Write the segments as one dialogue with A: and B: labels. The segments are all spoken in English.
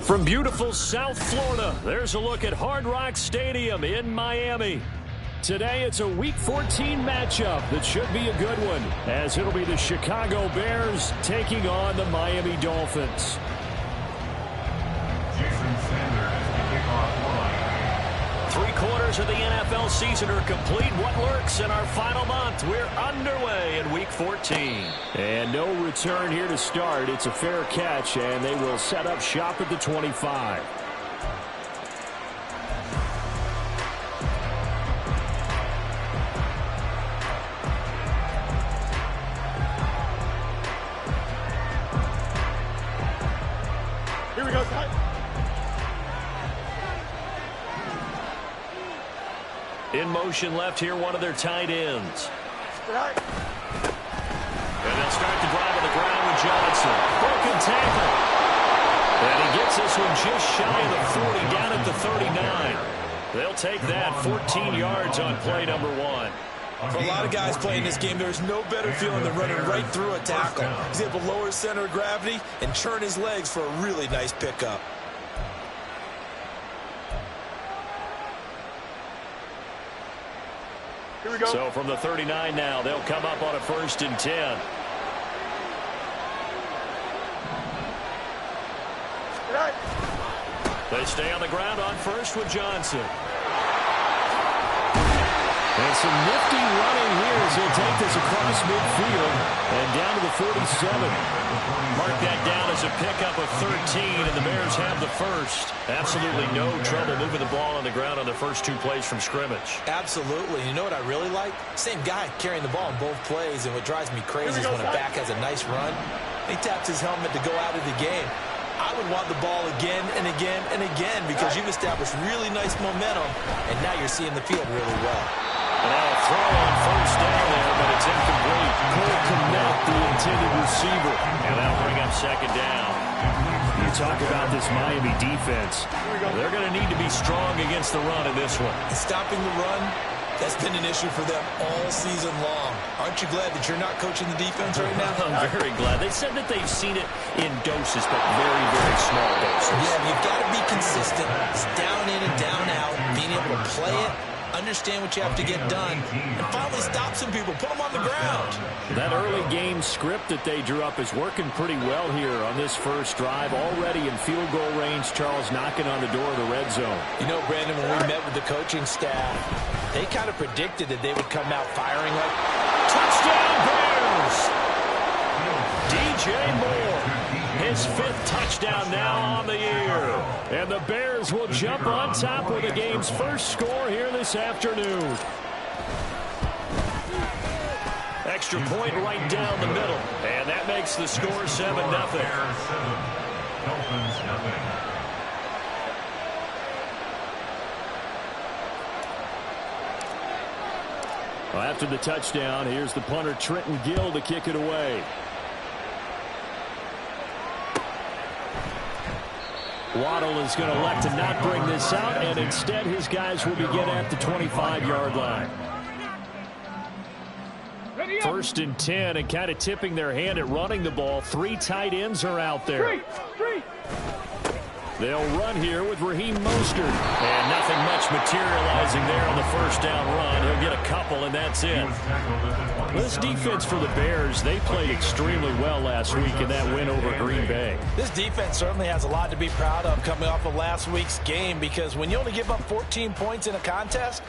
A: From beautiful South Florida, there's a look at Hard Rock Stadium in Miami. Today, it's a Week 14 matchup that should be a good one, as it'll be the Chicago Bears taking on the Miami Dolphins. Three-quarters of the NFL season are complete. What lurks in our final month? We're underway in Week 14. And no return here to start. It's a fair catch, and they will set up shop at the 25.
B: Here we go, guys.
A: In motion left here, one of their tight ends.
B: Right.
A: And they'll start the drive on the ground with Johnson. Broken tackle. And he gets this one just shy of the 40, down at the 39. They'll take that 14 yards on play number 1.
C: For a lot of guys playing this game, there's no better feeling than running right through a tackle. He's able to lower his center of gravity and churn his legs for a really nice pickup.
B: Here we go.
A: So from the 39 now, they'll come up on a 1st and 10.
B: Right.
A: They stay on the ground on 1st with Johnson. And some nifty running here as he'll take this across midfield and down to the 47. Mark that down as a pickup of 13, and the Bears have the first. Absolutely no trouble moving the ball on the ground on the first 2 plays from scrimmage.
C: Absolutely. You know what I really like? Same guy carrying the ball in both plays, and what drives me crazy is when a back has a nice run, he taps his helmet to go out of the game. I would want the ball again and again and again because you've established really nice momentum, and now you're seeing the field really well.
A: And now a throw on 1st down there, but it's incomplete. Cole Kmet, the intended receiver. And that'll bring up 2nd down. You talk about this Miami defense. They're going to need to be strong against the run in this one.
C: And stopping the run, that's been an issue for them all season long. Aren't you glad that you're not coaching the defense right now?
A: I'm very glad. They said that they've seen it in doses, but very, very small doses.
C: Yeah, you've got to be consistent. It's down in and down out, being able to play it, understand what you have to get done, and finally stop some people, put them on the ground.
A: That early game script that they drew up is working pretty well here on this first drive. Already in field goal range, Charles knocking on the door of the red zone.
C: You know, Brandon, when we met with the coaching staff, they kind of predicted that they would come out firing like
A: touchdown Bears! DJ Moore, his 5th touchdown now on the year. And the Bears will jump on top with the game's first score here this afternoon. Extra point right down the middle. And that makes the score 7-0. Well, after the touchdown, here's the punter Trenton Gill to kick it away. Waddle is going to elect to not bring this out, and instead his guys will begin at the 25-yard line. 1st and 10, and kind of tipping their hand at running the ball. 3 tight ends are out there. They'll run here with Raheem Mostert. And nothing much materializing there on the 1st down run. He'll get a couple, and that's it. This defense for the Bears, they played extremely well last week in that win over Green Bay.
C: This defense certainly has a lot to be proud of coming off of last week's game, because when you only give up 14 points in a contest,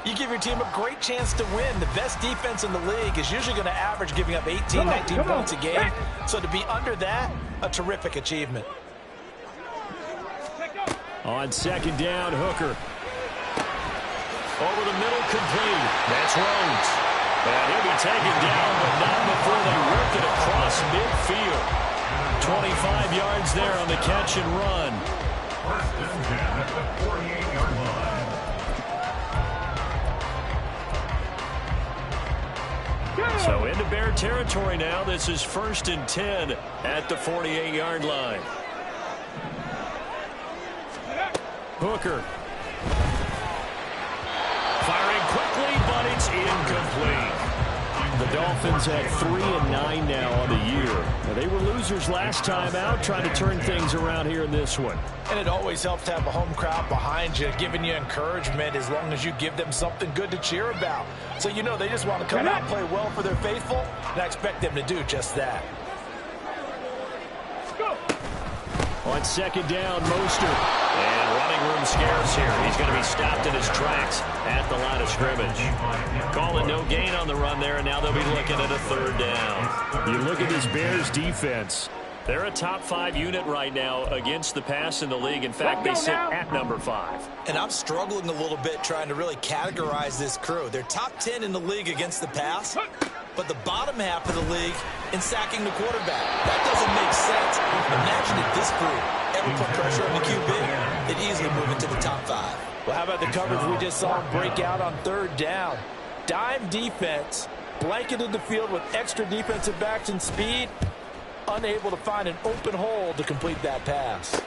C: you give your team a great chance to win. The best defense in the league is usually going to average giving up 18, 19 points a game. So to be under that, a terrific achievement.
A: On 2nd down, Hooker. Over the middle, complete. That's Rhodes. And he'll be taken down, but not before they work it across midfield. 25 yards there on the catch and run.
D: 1st and 10 at the 48-yard line.
A: So into Bear territory now. This is 1st and 10 at the 48-yard line. Hooker. Firing quickly, but it's incomplete. The Dolphins at 3-9 now on the year. Now, they were losers last time out, trying to turn things around here in this one.
C: And it always helps to have a home crowd behind you, giving you encouragement as long as you give them something good to cheer about. So you know they just want to come out and play well for their faithful, and I expect them to do just that.
A: On second down, Mostert. And running room scarce here. He's going to be stopped in his tracks at the line of scrimmage. Calling no gain on the run there, and now they'll be looking at a third down.
B: You look at this Bears defense.
A: They're a top 5 unit right now against the pass in the league. In fact, they sit at number 5.
C: And I'm struggling a little bit trying to really categorize this crew. They're top 10 in the league against the pass, but the bottom half of the league in sacking the quarterback. That doesn't make sense. Imagine if this group ever put pressure on the QB, they'd easily move into the top 5. Well, how about the coverage we just saw break out on third down? Dime defense, blanketed the field with extra defensive backs and speed, unable to find an open hole to complete that pass.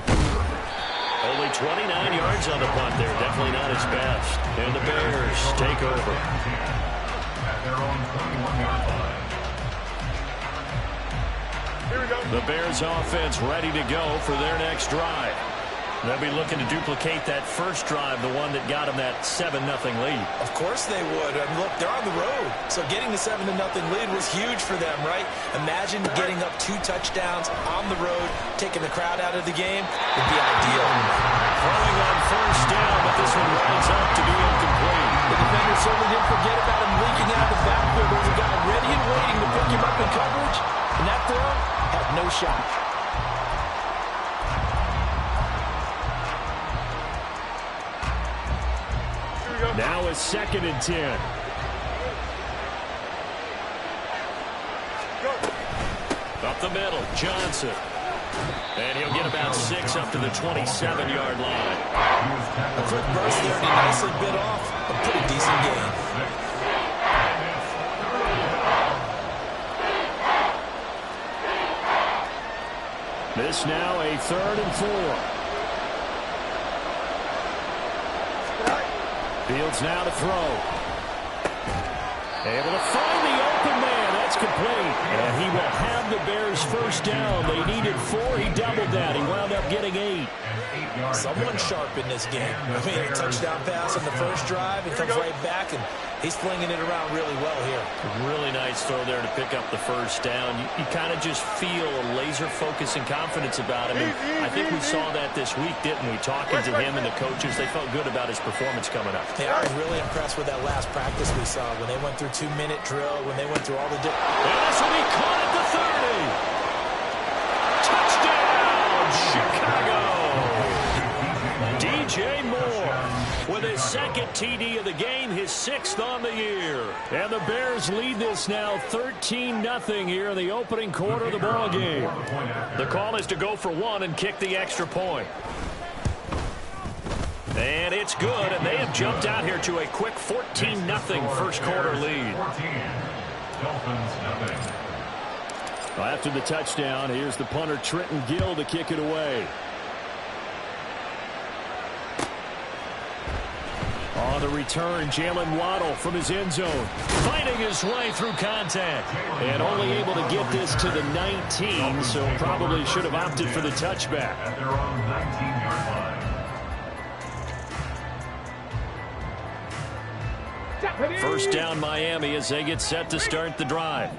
A: Only 29 yards on the punt there. Definitely not his best. And the Bears take over.
D: At their own 21-yard line.
B: Here we go.
A: The Bears offense ready to go for their next drive. They'll be looking to duplicate that first drive, the one that got them that 7-0 lead.
C: Of course they would. I mean, look, they're on the road. So getting the 7-0 lead was huge for them, right? Imagine getting up 2 touchdowns on the road, taking the crowd out of the game would be ideal.
A: Throwing on first down, but this one winds up to be incomplete.
C: The defender certainly didn't forget about him leaking out of the backfield. There was a guy ready and waiting to pick him up in coverage, and that throw had no shot.
A: Now it's 2nd and 10. Up the middle, Johnson. And he'll get about 6 up to the 27-yard line.
C: A quick burst there, and he nicely bit off a pretty decent gain.
A: This now a 3rd and 4. Fields now to throw. Able to find the open man. That's complete. And he will have the Bears first down. They needed 4. He doubled that. He wound up getting 8.
C: Someone sharp in this game. I mean, a touchdown pass on the first drive. He comes right back, and he's flinging it around really well here.
A: Really nice throw there to pick up the first down. You kind of just feel a laser focus and confidence about him. And I think we saw that this week, didn't we? Talking to him and the coaches, they felt good about his performance coming up.
C: Yeah, I was really impressed with that last practice we saw when they went through 2-minute drill, when they went through all the different...
A: And this will be caught at the 30. Touchdown, Chicago. DJ Moore with his 2nd TD of the game, his 6th on the year. And the Bears lead this now 13-0 here in the opening quarter of the ball game. The call is to go for 1 and kick the extra point. And it's good, and they have jumped out here to a quick 14-0 first quarter lead. Well, after the touchdown, here's the punter Trenton Gill to kick it away. On the return, Jalen Waddle from his end zone, fighting his way through contact, and only able to get this to the 19, so probably should have opted for the touchback.
D: At their own 19-yard line.
A: First down, Miami, as they get set to start the drive.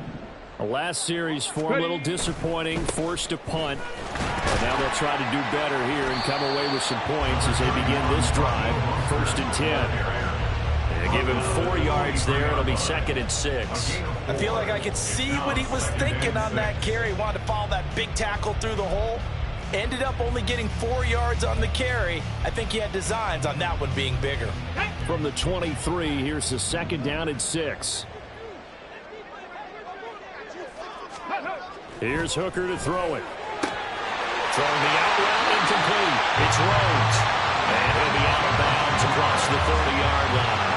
A: The last series for a little disappointing, forced to punt. And now they'll try to do better here and come away with some points as they begin this drive. 1st and 10. They give him 4 yards there. It'll be 2nd and 6.
C: I feel like I could see what he was thinking on that carry. He wanted to follow that big tackle through the hole. Ended up only getting 4 yards on the carry. I think he had designs on that one being bigger.
A: From the 23, here's the 2nd down and 6. Here's Hooker to throw it. Throwing the out route, incomplete. It's Rhodes. And he'll be out of bounds across the 30-yard line.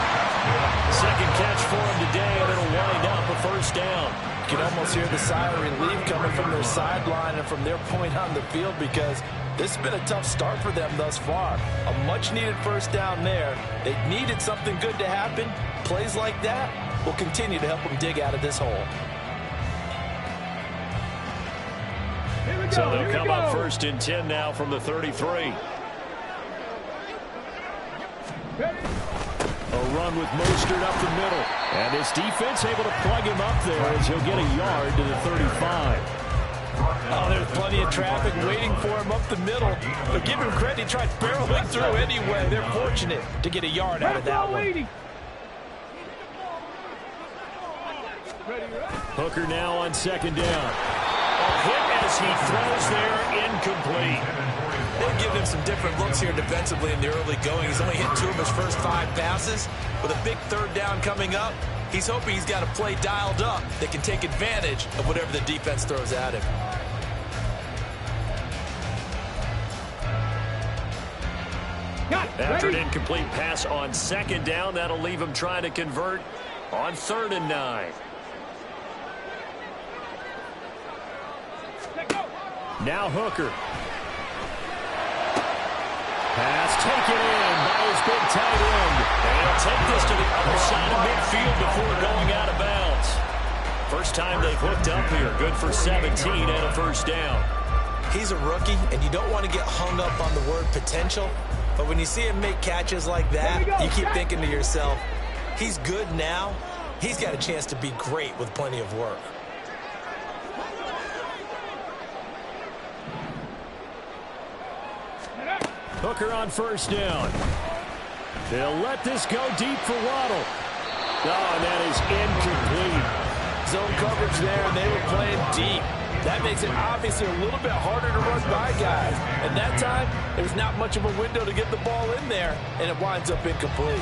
A: 2nd catch for him today, and it'll wind up a first down.
C: You can almost hear the sigh of relief coming from their sideline and from their point on the field, because this has been a tough start for them thus far. A much-needed first down there. They needed something good to happen. Plays like that will continue to help them dig out of this hole.
A: So they'll come up 1st and 10 now from the 33. A run with Mostert up the middle. And this defense able to plug him up there as he'll get a yard to the 35.
C: Oh, there's plenty of traffic waiting for him up the middle. But give him credit, he tried barreling through anyway. They're fortunate to get a yard out of that one.
A: Hooker now on 2nd down. A hit as he throws there, incomplete.
C: They've given him some different looks here defensively in the early going. He's only hit 2 of his first 5 passes. With a big 3rd down coming up, he's hoping he's got a play dialed up that can take advantage of whatever the defense throws at him.
A: After an incomplete pass on 2nd down, that'll leave him trying to convert on 3rd and 9. Now Hooker. Pass taken in by his big tight end. And he'll take this to the other side of midfield before going out of bounds. First time they've hooked up here. Good for 17 and a 1st down.
C: He's a rookie, and you don't want to get hung up on the word potential. But when you see him make catches like that, you keep thinking to yourself, he's good now. He's got a chance to be great with plenty of work.
A: Hooker on 1st down. They'll let this go deep for Waddle. Oh, and that is incomplete.
C: Zone coverage there, and they were playing deep. That makes it obviously a little bit harder to run by guys. And that time, there's not much of a window to get the ball in there, and it winds up incomplete.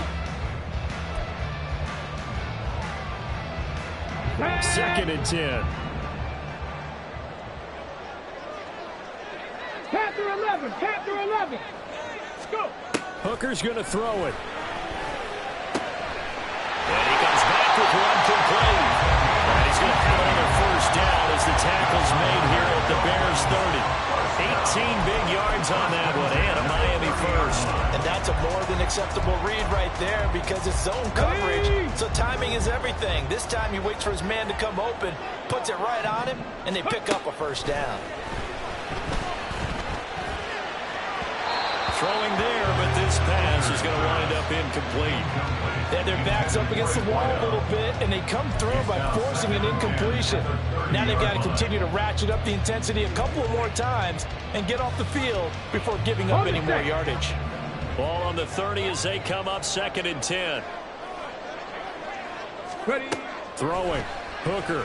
A: 2nd and 10.
E: Panther 11, Panther 11. Let's go.
A: Hooker's going to throw it. And he comes back with one complete. And he's going to have another 1st down as the tackle's made here at the Bears 30. 18 big yards on that one, and a Miami 1st.
C: And that's a more than acceptable read right there because it's zone coverage. So timing is everything. This time he waits for his man to come open, puts it right on him, and they pick up a 1st down.
A: Throwing there, but this pass is going to wind up incomplete.
C: They had their backs up against the wall a little bit, and they come through by forcing an incompletion. Now they've got to continue to ratchet up the intensity a couple of more times and get off the field before giving up any more yardage.
A: Ball on the 30 as they come up 2nd and 10.
E: Ready.
A: Throwing. Hooker.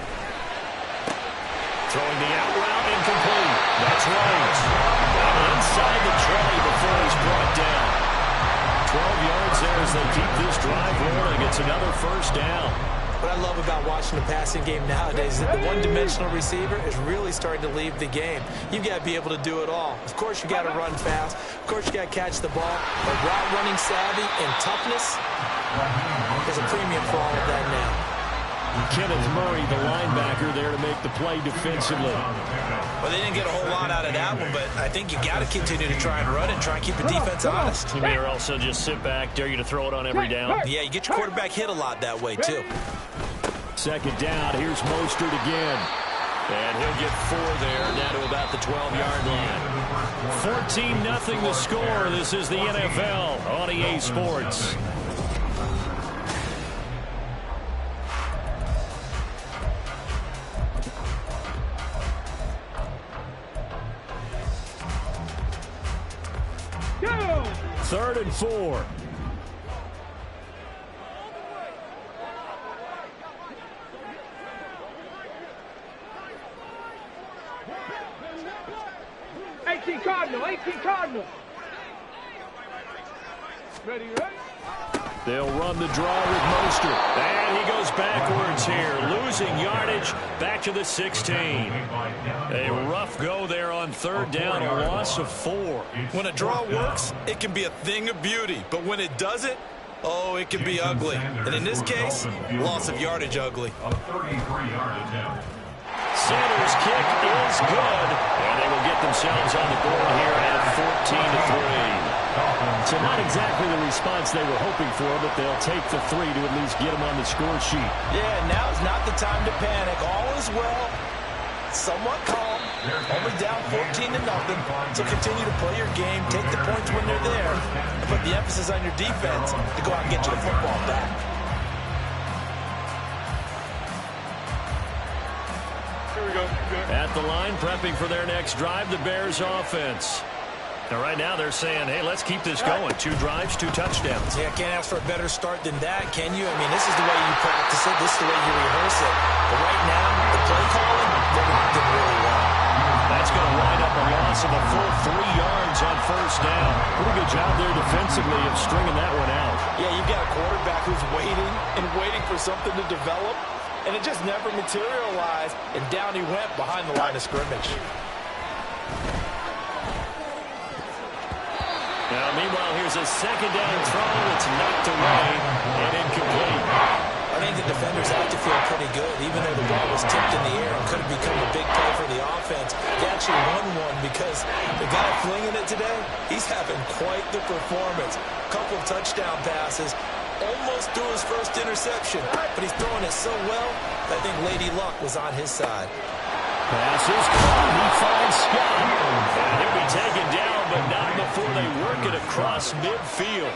A: Throwing the out route, incomplete. That's right. Inside the tray before he's brought down. 12 yards there as they keep this drive rolling. It's another 1st down.
C: What I love about watching the passing game nowadays is that the one-dimensional receiver is really starting to leave the game. You've got to be able to do it all. Of course, you got to run fast. Of course, you got to catch the ball. But route running savvy and toughness, there's a premium for all of that now.
A: Kenneth Murray, the linebacker, there to make the play defensively.
C: Well, they didn't get a whole lot out of that one, but I think you got to continue to try and run it, try and keep the defense honest.
A: You mean, or else they'll just sit back, dare you to throw it on every down?
C: Yeah, you get your quarterback hit a lot that way, too.
A: 2nd down, here's Mostert again. And he'll get 4 there, down to about the 12-yard line. 14-0 the score. This is the NFL on EA Sports.
E: Go.
A: 3rd and 4.
E: Cardinal. Ready, ready.
A: They'll run the draw with Mostert. And he goes backwards here, losing yardage back to the 16. A rough go there on 3rd down, a loss of 4.
C: When a draw works, it can be a thing of beauty. But when it doesn't, oh, it can be ugly. And in this case, loss of yardage ugly.
A: Sanders' kick is good. And they will get themselves on the board here at 14-3. So not exactly the response they were hoping for, but they'll take the 3 to at least get them on the score sheet.
C: Yeah, now's not the time to panic. All is well. Somewhat calm. Only down 14-0. So continue to play your game. Take the points when they're there. And put the emphasis on your defense to go out and get you the football back.
B: Here we go.
A: At the line, prepping for their next drive, the Bears offense. Now, right now, they're saying, hey, let's keep this going. 2 drives, 2 touchdowns.
C: Yeah, can't ask for a better start than that, can you? I mean, this is the way you practice it. This is the way you rehearse it. But right now, the play calling, they're locked in really well.
A: That's going to wind up a loss of a full 3 yards on first down. Pretty good job there defensively of stringing that one out.
C: Yeah, you've got a quarterback who's waiting and waiting for something to develop, and it just never materialized, and down he went behind the line of scrimmage.
A: Now, meanwhile, here's a second down throw. It's knocked away and incomplete.
C: I think the defenders have to feel pretty good, even though the ball was tipped in the air and could have become a big play for the offense. They actually won one because the guy flinging it today, he's having quite the performance. Couple of touchdown passes, almost threw his first interception, but he's throwing it so well that I think Lady Luck was on his side.
A: Pass is caught. He finds Scott. And he'll be taken down, but not before they work it across midfield.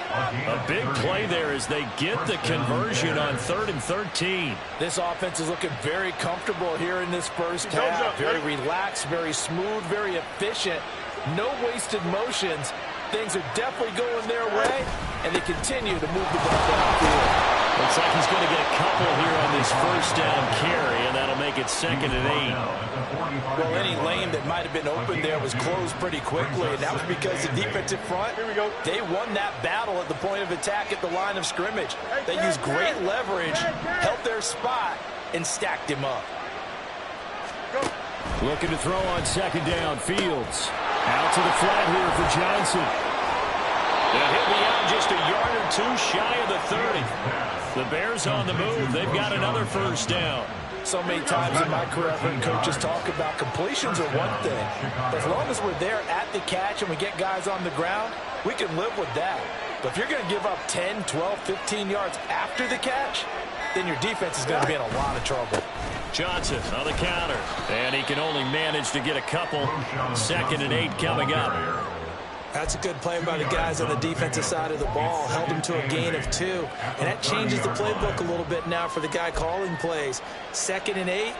A: A big play there as they get the conversion on 3rd and 13.
C: This offense is looking very comfortable here in this first half. Very relaxed, very smooth, very efficient. No wasted motions. Things are definitely going their way, and they continue to move the ball downfield.
A: Looks like he's going to get a couple here on this first down carry, and that'll make it 2nd and 8.
C: Well, any lane that might have been open there was closed pretty quickly, and that was because the defensive front, they won that battle at the point of attack at the line of scrimmage. They used great leverage, held their spot, and stacked him up.
A: Looking to throw on 2nd down. Fields out to the flat here for Johnson. And he'll be out just a yard or 2 shy of the 30. The Bears on the move. They've got another first down.
C: So many times in my career, I've heard coaches talk about completions are one thing. But as long as we're there at the catch and we get guys on the ground, we can live with that. But if you're going to give up 10, 12, 15 yards after the catch, then your defense is going to be in a lot of trouble.
A: Johnson on the counter. And he can only manage to get a couple. 2nd and 8 coming up.
C: That's a good play by the guys on the defensive side of the ball. Held him to a gain of 2. And that changes the playbook a little bit now for the guy calling plays. 2nd and 8.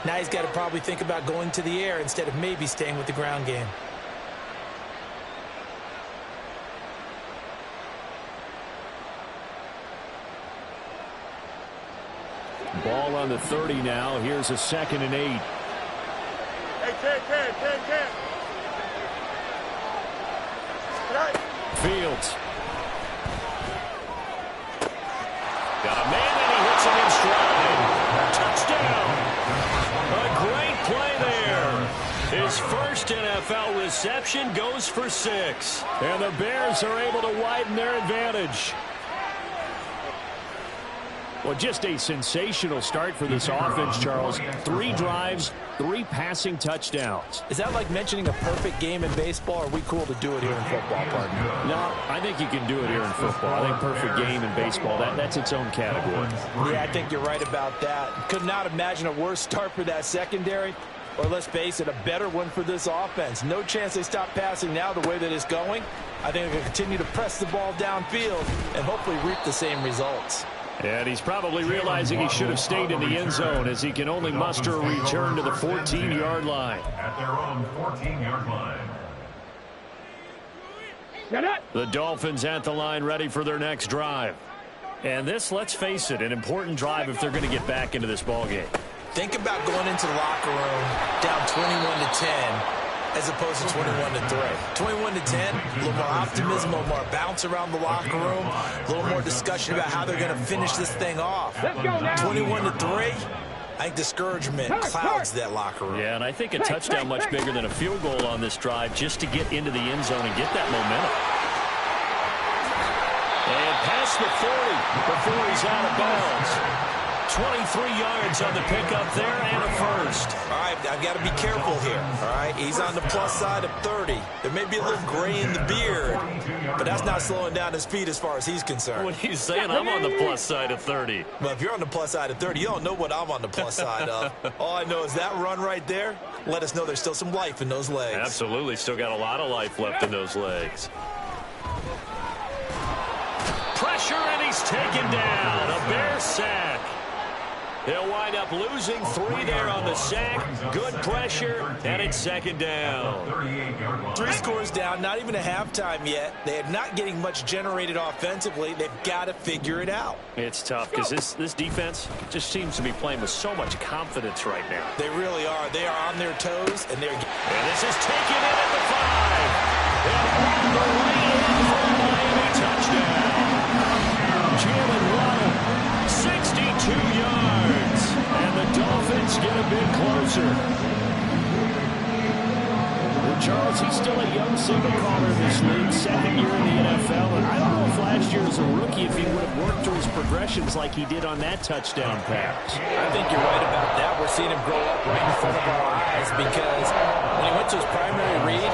C: Now he's got to probably think about going to the air instead of maybe staying with the ground game.
A: Ball on the 30 now. Here's a 2nd and 8.
B: Hey, 10.
A: Fields. Got a man and he hits him in stride. Touchdown. A great play there. His first NFL reception goes for 6. And the Bears are able to widen their advantage. Well, just a sensational start for this offense, Charles. 3 drives, 3 passing touchdowns.
C: Is that like mentioning a perfect game in baseball, or are we cool to do it here in football, partner?
A: No, I think you can do it here in football. I think perfect game in baseball, that's its own category.
C: Yeah, I think you're right about that. Could not imagine a worse start for that secondary, or let's face it, a better one for this offense. No chance they stop passing now the way that it's going. I think they're going to continue to press the ball downfield and hopefully reap the same results.
A: And he's probably realizing he should have stayed in the end zone as he can only muster a return to the 14-yard line.
D: At their own 14-yard line.
A: The Dolphins at the line ready for their next drive. And this, let's face it, an important drive if they're going to get back into this ballgame.
C: Think about going into the locker room down 21-10 as opposed to 21-3. 21-10, a little more optimism, a little more bounce around the locker room, a little more discussion about how they're going to finish this thing off. 21-3, I think discouragement clouds that locker room.
A: Yeah, and I think a touchdown much bigger than a field goal on this drive just to get into the end zone and get that momentum. And past the 40 before he's out of bounds. 23 yards on the pickup there and a first.
C: All right, I've got to be careful here. All right, he's on the plus side of 30. There may be a little gray in the beard, but that's not slowing down his speed as far as he's concerned.
A: What are you saying? I'm on the plus side of 30.
C: Well, if you're on the plus side of 30, you don't know what I'm on the plus side of. All I know is that run right there, let us know there's still some life in those legs.
A: Absolutely, still got a lot of life left in those legs. Pressure, and he's taken down. A Bear sack. He'll wind up losing 3 there on the sack. Good pressure, and it's second down.
C: 3 scores down, not even a halftime yet. They are not getting much generated offensively. They've got to figure it out.
A: It's tough because this defense just seems to be playing with so much confidence right now.
C: They really are. They are on their toes, and they're...
A: And this is taken in at the 5. And the right end for a Miami touchdown. Jalen Waddle, 62 yards. And the Dolphins get a bit closer. Well, Charles, he's still a young signal caller in this league, second year in the NFL. And I don't know if last year as a rookie, if he would have worked through his progressions like he did on that touchdown pass.
C: I think you're right about that. We're seeing him grow up right in front of our eyes because when he went to his primary read,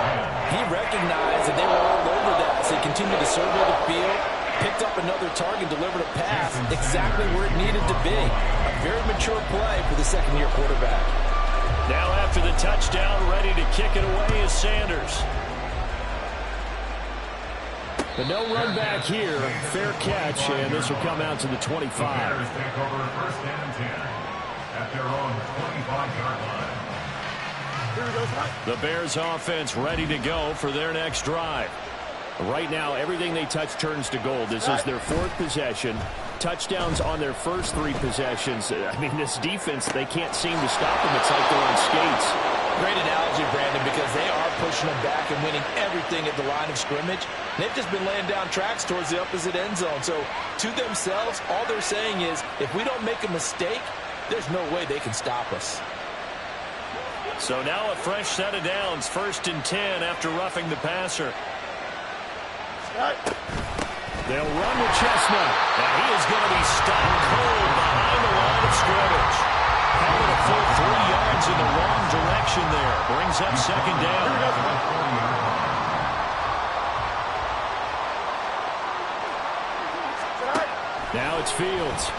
C: he recognized that they were all over that. So he continued to survey the field, picked up another target, delivered a pass exactly where it needed to be. A very mature play for the second-year quarterback.
A: Now after the touchdown, ready to kick it away is Sanders. But no run back here. Fair catch, and this will come out to the 25.
D: Bears take over first and 10 at their own 25-yard line.
A: The Bears offense ready to go for their next drive. Right now, everything they touch turns to gold. This is their 4th possession. Touchdowns on their first 3 possessions. I mean, this defense, they can't seem to stop them. It's like they're on skates.
C: Great analogy, Brandon, because they are pushing them back and winning everything at the line of scrimmage. They've just been laying down tracks towards the opposite end zone. So, to themselves, all they're saying is, if we don't make a mistake, there's no way they can stop us.
A: So now a fresh set of downs. 1st and 10 after roughing the passer. They'll run with Chestnut. And he is going to be stopped cold behind the line of scrimmage. Having a full 3 yards in the wrong direction there. Brings up second down. Now it's Fields.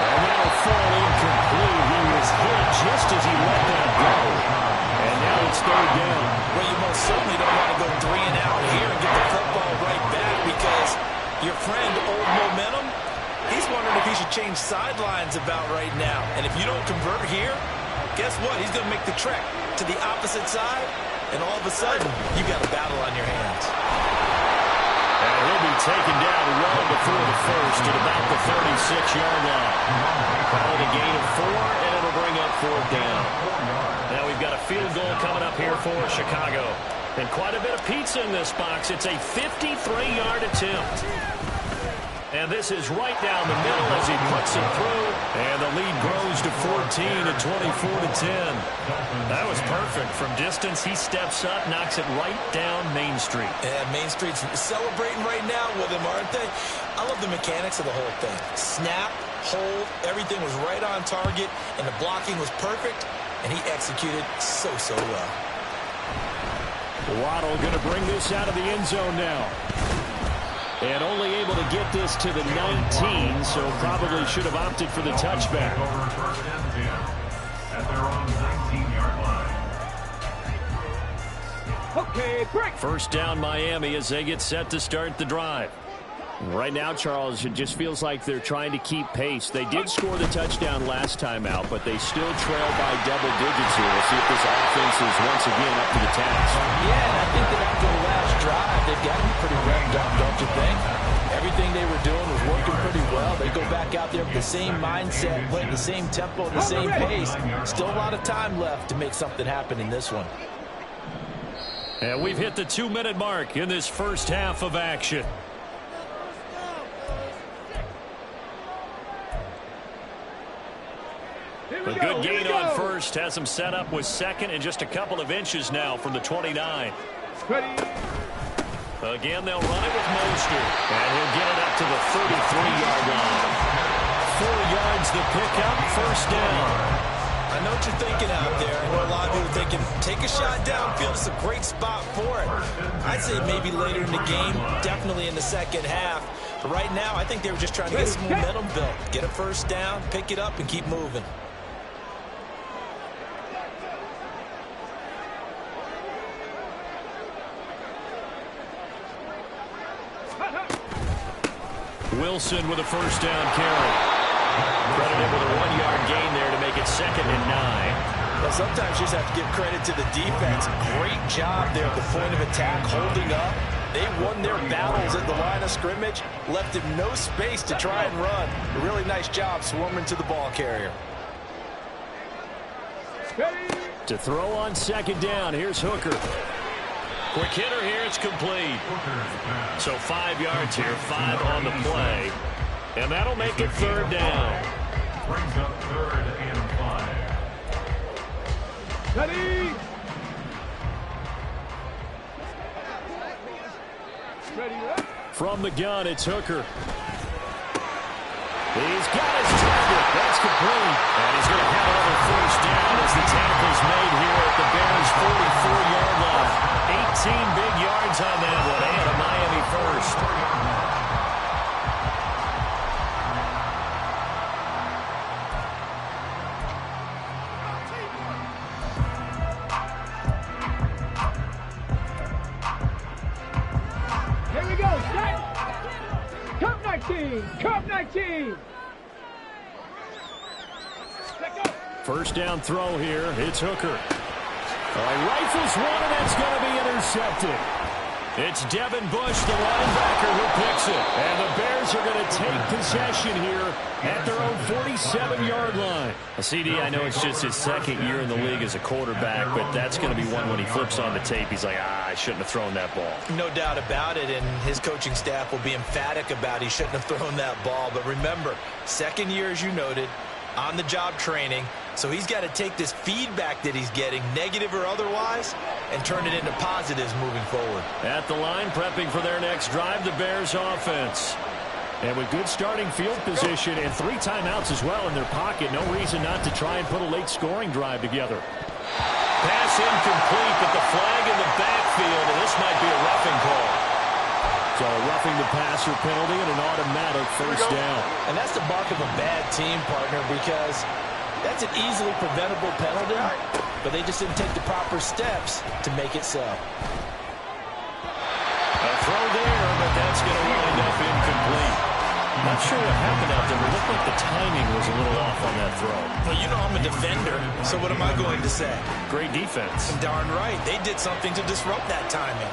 A: And that'll fall incomplete. He was hit just as he let that go. And now it's 3rd down.
C: Well, you most certainly don't want to go 3 and out here and get the football right back because your friend, Old Momentum, he's wondering if he should change sidelines about right now. And if you don't convert here, guess what? He's going to make the trek to the opposite side, and all of a sudden, you've got a battle on your hands.
A: And he'll be taken down well before the first at about the 36-yard line. Called a gain of 4, and it'll bring up 4th down. Now we've got a field goal coming up here for Chicago. And quite a bit of pizza in this box. It's a 53-yard attempt. And this is right down the middle as he puts it through. And the lead grows to 14 at 24-10. That was perfect. From distance, he steps up, knocks it right down Main Street.
C: Yeah, Main Street's celebrating right now with him, aren't they? I love the mechanics of the whole thing. Snap, hold, everything was right on target, and the blocking was perfect. And he executed so well.
A: Waddle going to bring this out of the end zone now. And only able to get this to the 19, so probably should have opted for the touchback.
D: Over first and 10 at their own 19-yard line.
E: Okay, break.
A: First down Miami as they get set to start the drive. Right now, Charles, it just feels like they're trying to keep pace. They did score the touchdown last time out, but they still trail by double digits here. We'll see if this offense is once again up to the task.
C: Yeah, and I think that after the last drive, they've got to be pretty revved up, don't you think? Everything they were doing was working pretty well. They go back out there with the same mindset, playing the same tempo, the same pace. Still a lot of time left to make something happen in this one.
A: And we've hit the 2-minute mark in this first half of action. A good gain on first has him set up with second and just a couple of inches now from the 29.
E: Ready.
A: Again, they'll run it with Mostert. And he'll get it up to the 33-yard line. 4 yards the pickup, first down.
C: I know what you're thinking out there. I know a lot of people are thinking, take a shot downfield. It's a great spot for it. I'd say maybe later in the game, definitely in the second half. But right now, I think they were just trying to get some momentum built. Get a first down, pick it up, and keep moving.
A: Wilson with a first down carry. Credited with a 1-yard gain there to make it 2nd and 9.
C: Well, sometimes you just have to give credit to the defense. Great job there at the point of attack, holding up. They won their battles at the line of scrimmage, left him no space to try and run. A really nice job swarming to the ball carrier.
A: To throw on 2nd down, here's Hooker. Quick hitter here, it's complete. So 5 yards here, 5 on the play. And that'll make it 3rd down.
D: Brings up 3rd and 5.
E: Ready? Ready,
A: From the gun, it's Hooker. He's got his target. That's complete. And he's going to have another first down as the tackle's made here at the Bears' 44-yard line. 18 big yards on that one, and a Miami first.
E: Here we go, set. Cup 19, Cup 19. Let go.
A: First down throw here. It's Hooker. Rifles one, and that's going to be intercepted. It's Devin Bush, the linebacker, who picks it. And the Bears are going to take possession here at their own 47-yard line. CD, I know it's just his 2nd year in the league as a quarterback, but that's going to be one when he flips on the tape. He's like, I shouldn't have thrown that ball.
C: No doubt about it, and his coaching staff will be emphatic about he shouldn't have thrown that ball. But remember, 2nd year, as you noted, on-the-job training. So he's got to take this feedback that he's getting, negative or otherwise, and turn it into positives moving forward.
A: At the line, prepping for their next drive, the Bears offense. And with good starting field position and 3 timeouts as well in their pocket, no reason not to try and put a late scoring drive together. Pass incomplete, but the flag in the backfield, and this might be a roughing call. So a roughing the passer penalty and an automatic first down.
C: And that's the mark of a bad team, partner, because that's an easily preventable penalty, but they just didn't take the proper steps to make it so.
A: A throw there, but that's going to wind up incomplete. Not sure what happened out there, but it looked like the timing was a little off on that throw.
C: Well, you know I'm a defender, so what am I going to say?
A: Great defense.
C: Darn right. They did something to disrupt that timing.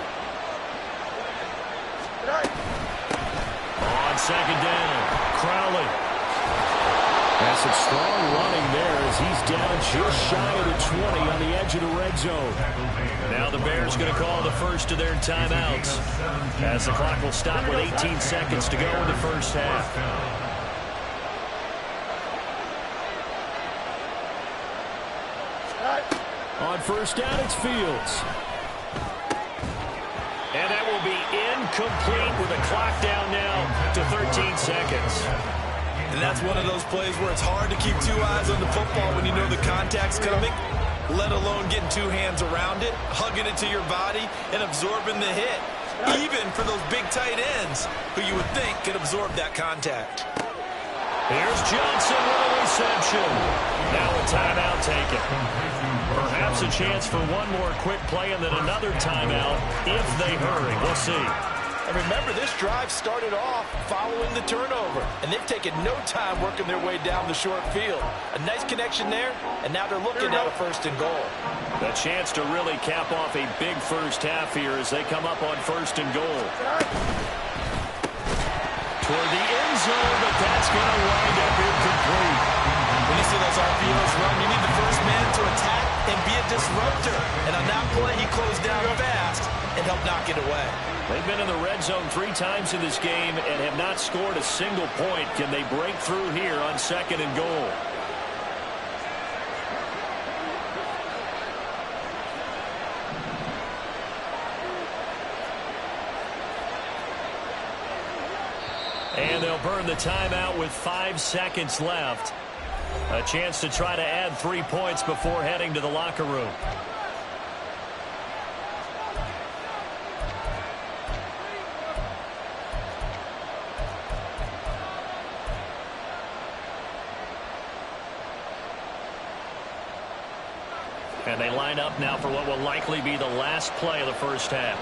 A: On 2nd down, Crowley. Has some strong running there as he's down just shy of the 20 on the edge of the red zone. Now the Bears going to call the first of their timeouts as the clock will stop with 18 seconds to go in the first half. On first down, it's Fields. And that will be incomplete with a clock down now to 13 seconds.
C: And that's one of those plays where it's hard to keep 2 eyes on the football when you know the contact's coming, let alone getting 2 hands around it, hugging it to your body, and absorbing the hit, even for those big tight ends who you would think could absorb that contact.
A: Here's Johnson with a reception. Now a timeout taken. Perhaps a chance for one more quick play and then another timeout if they hurry. We'll see.
C: And remember, this drive started off following the turnover, and they've taken no time working their way down the short field. A nice connection there, and now they're looking at a 1st and goal.
A: A chance to really cap off a big first half here as they come up on 1st and goal. Toward the end zone, but that's going to wind up incomplete.
C: When you see those RPOs run, you need the first man to attack and be a disruptor. And on that play, he closed down fast and helped knock it away.
A: They've been in the red zone 3 times in this game and have not scored a single point. Can they break through here on 2nd and goal? they'll burn the timeout with 5 seconds left. A chance to try to add 3 points before heading to the locker room. And they line up now for what will likely be the last play of the first half.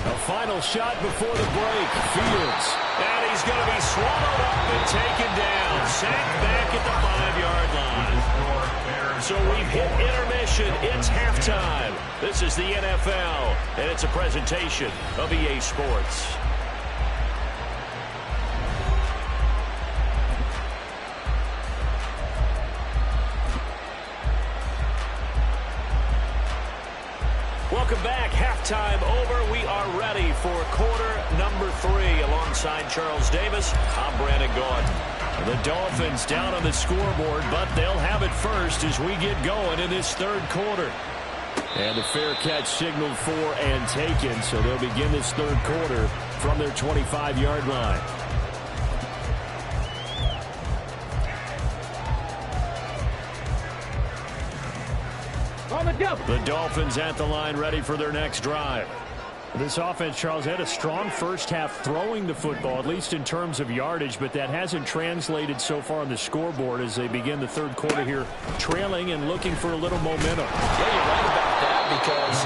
B: A
A: final shot before the break. Fields. And he's going to be swallowed up and taken down. Sacked back at the 5-yard line. So we've hit intermission. It's halftime. This is the NFL, and it's a presentation of EA Sports. Welcome back. Halftime over. We are ready for quarter number 3. Alongside Charles Davis, I'm Brandon Gaudin. The Dolphins down on the scoreboard, but they'll have it first as we get going in this third quarter. And the fair catch signaled for and taken, so they'll begin this third quarter from their 25-yard line. The Dolphins at the line, ready for their next drive. This offense, Charles, had a strong first half throwing the football, at least in terms of yardage, but that hasn't translated so far on the scoreboard as they begin the third quarter here, trailing and looking for a little momentum.
C: Yeah, you're right about that because,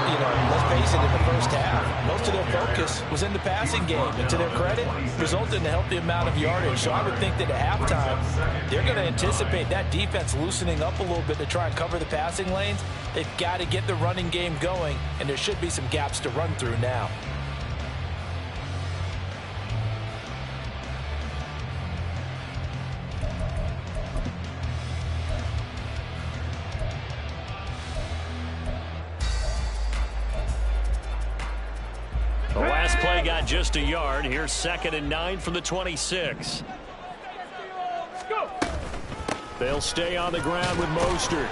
C: let's face it, in the first half, most of their focus was in the passing game. And to their credit, resulted in a healthy amount of yardage. So I would think that at halftime, they're going to anticipate that defense loosening up a little bit to try and cover the passing lanes. They've got to get the running game going, and there should be some gaps to run through now.
A: The last play got just a yard. Here's 2nd and 9 from the 26. They'll stay on the ground with Mostert.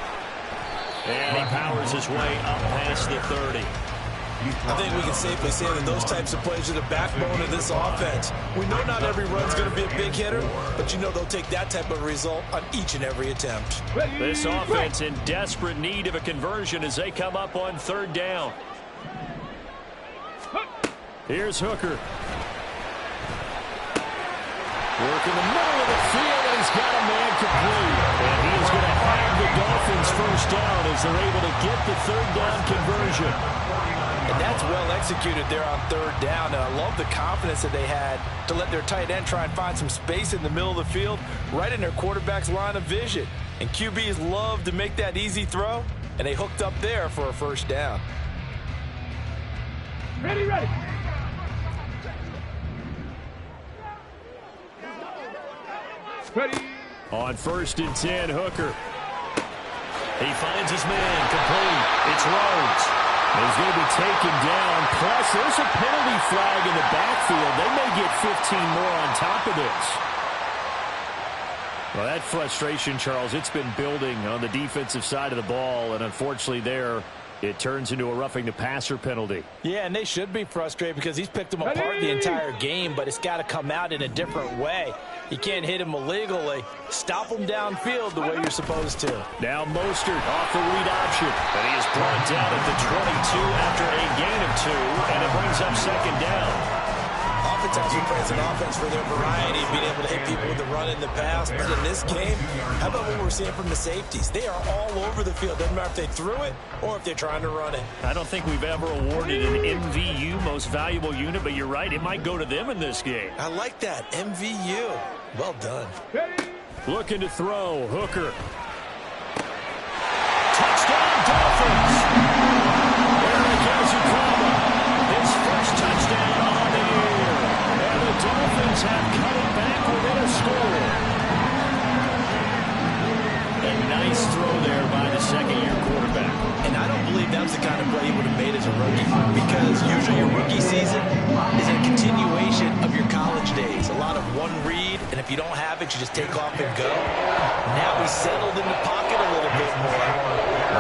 A: And he powers his way up past the 30.
C: I think we can safely say that those types of plays are the backbone of this offense. We know not every run's going to be a big hitter, but they'll take that type of result on each and every attempt.
A: This offense in desperate need of a conversion as they come up on 3rd down. Here's Hooker. Work in the middle of the field, and he's got a man complete. And he is going to have the Dolphins first down as they're able to get the 3rd down conversion.
C: And that's well executed there on 3rd down. And I love the confidence that they had to let their tight end try and find some space in the middle of the field, right in their quarterback's line of vision. And QBs love to make that easy throw, and they hooked up there for a first down.
E: Ready. Ready.
A: On 1st and 10, Hooker. He finds his man, complete. It's Rhodes. He's going to be taken down. Plus, there's a penalty flag in the backfield. They may get 15 more on top of this. Well, that frustration, Charles, it's been building on the defensive side of the ball, and unfortunately there, it turns into a roughing the passer penalty.
C: Yeah, and they should be frustrated because he's picked them apart the entire game, but it's got to come out in a different way. You can't hit him illegally. Stop him downfield the way you're supposed to.
A: Now Mostert off the read option. And he is brought down at the 22 after a gain of 2, and it brings up 2nd down.
C: Oftentimes we praise an offense for their variety, being able to hit people with the run in the pass. But in this game, how about what we're seeing from the safeties? They are all over the field. Doesn't matter if they threw it or if they're trying to run it.
A: I don't think we've ever awarded an MVU, most valuable unit, but you're right, it might go to them in this game.
C: I like that, MVU. Well done.
A: Looking to throw, Hooker. Touchdown, Dolphins! Eric Ezekama, his first touchdown on the year. And the Dolphins have cut it back within a score. A nice throw there by the 2nd-year quarterback.
C: And I don't believe that was the kind of play he would have made as a rookie, because usually your rookie season is a continuation of your college days. A lot of one read, and if you don't have it, you just take off and go. Now he's settled in the pocket a little bit more,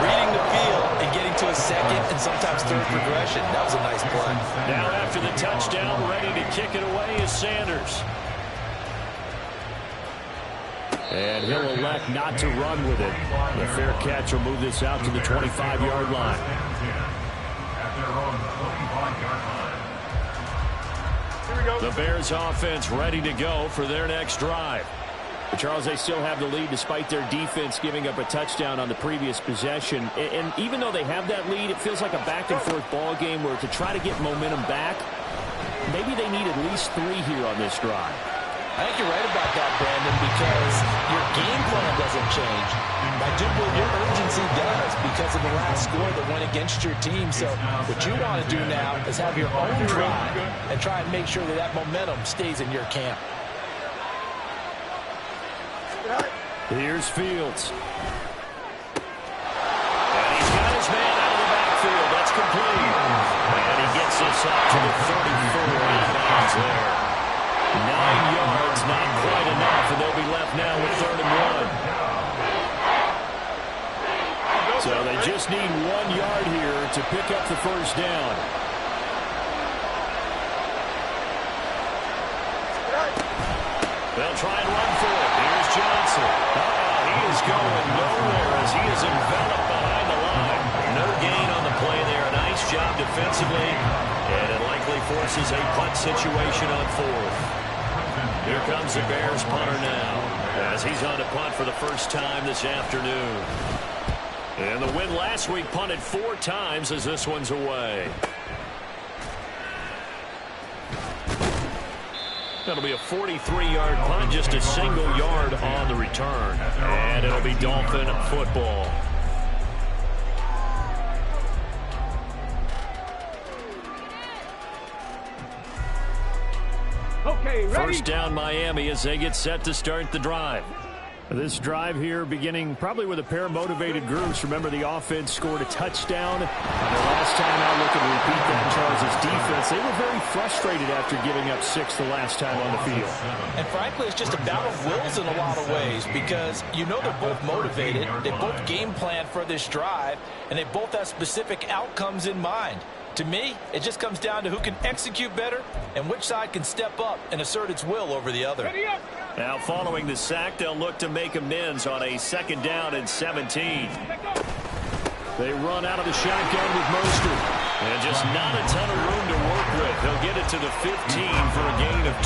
C: reading the field and getting into a second and sometimes third progression. That was a nice play.
A: Now after the touchdown, ready to kick it away is Sanders. And he'll elect not to run with it. The fair catch will move this out to the 25-yard line.
B: Here we go.
A: The Bears offense ready to go for their next drive. But Charles, they still have the lead despite their defense giving up a touchdown on the previous possession. And even though they have that lead, it feels like a back-and-forth ball game where to try to get momentum back, maybe they need at least 3 here on this drive.
C: I think you're right about that, Brandon, because your game plan doesn't change. I do believe your urgency does because of the last score that went against your team. So what you want to do now is have your own drive and try and make sure that that momentum stays in your camp.
A: Here's Fields. And he's got his man out of the backfield. That's complete. And he gets this up to the 34 and bounds there. 9 yards, not quite enough, and they'll be left now with 3rd and 1. So they just need 1 yard here to pick up the first down. They'll try and run for it. Here's Johnson. He is going nowhere as he is enveloped behind the line. No gain on the play there. A nice job defensively, and it likely forces a punt situation on 4th. Here comes the Bears punter now as he's on to punt for the first time this afternoon. And the win last week punted 4 times as this one's away. That'll be a 43-yard punt, just a single yard on the return. And it'll be Dolphin football.
E: Okay, ready?
A: First down Miami as they get set to start the drive. This drive here beginning probably with a pair of motivated groups. Remember, the offense scored a touchdown. And the last time out, looking to repeat that, Charles' defense, they were very frustrated after giving up 6 the last time on the field.
C: And frankly, it's just a battle of wills in a lot of ways because you know they're both motivated. They both game plan for this drive, and they both have specific outcomes in mind. To me, it just comes down to who can execute better and which side can step up and assert its will over the other.
A: Now, following the sack, they'll look to make amends on a 2nd down and 17. They run out of the shotgun with Mostert. And just not a ton of room to work with. They'll get it to the 15 for a gain of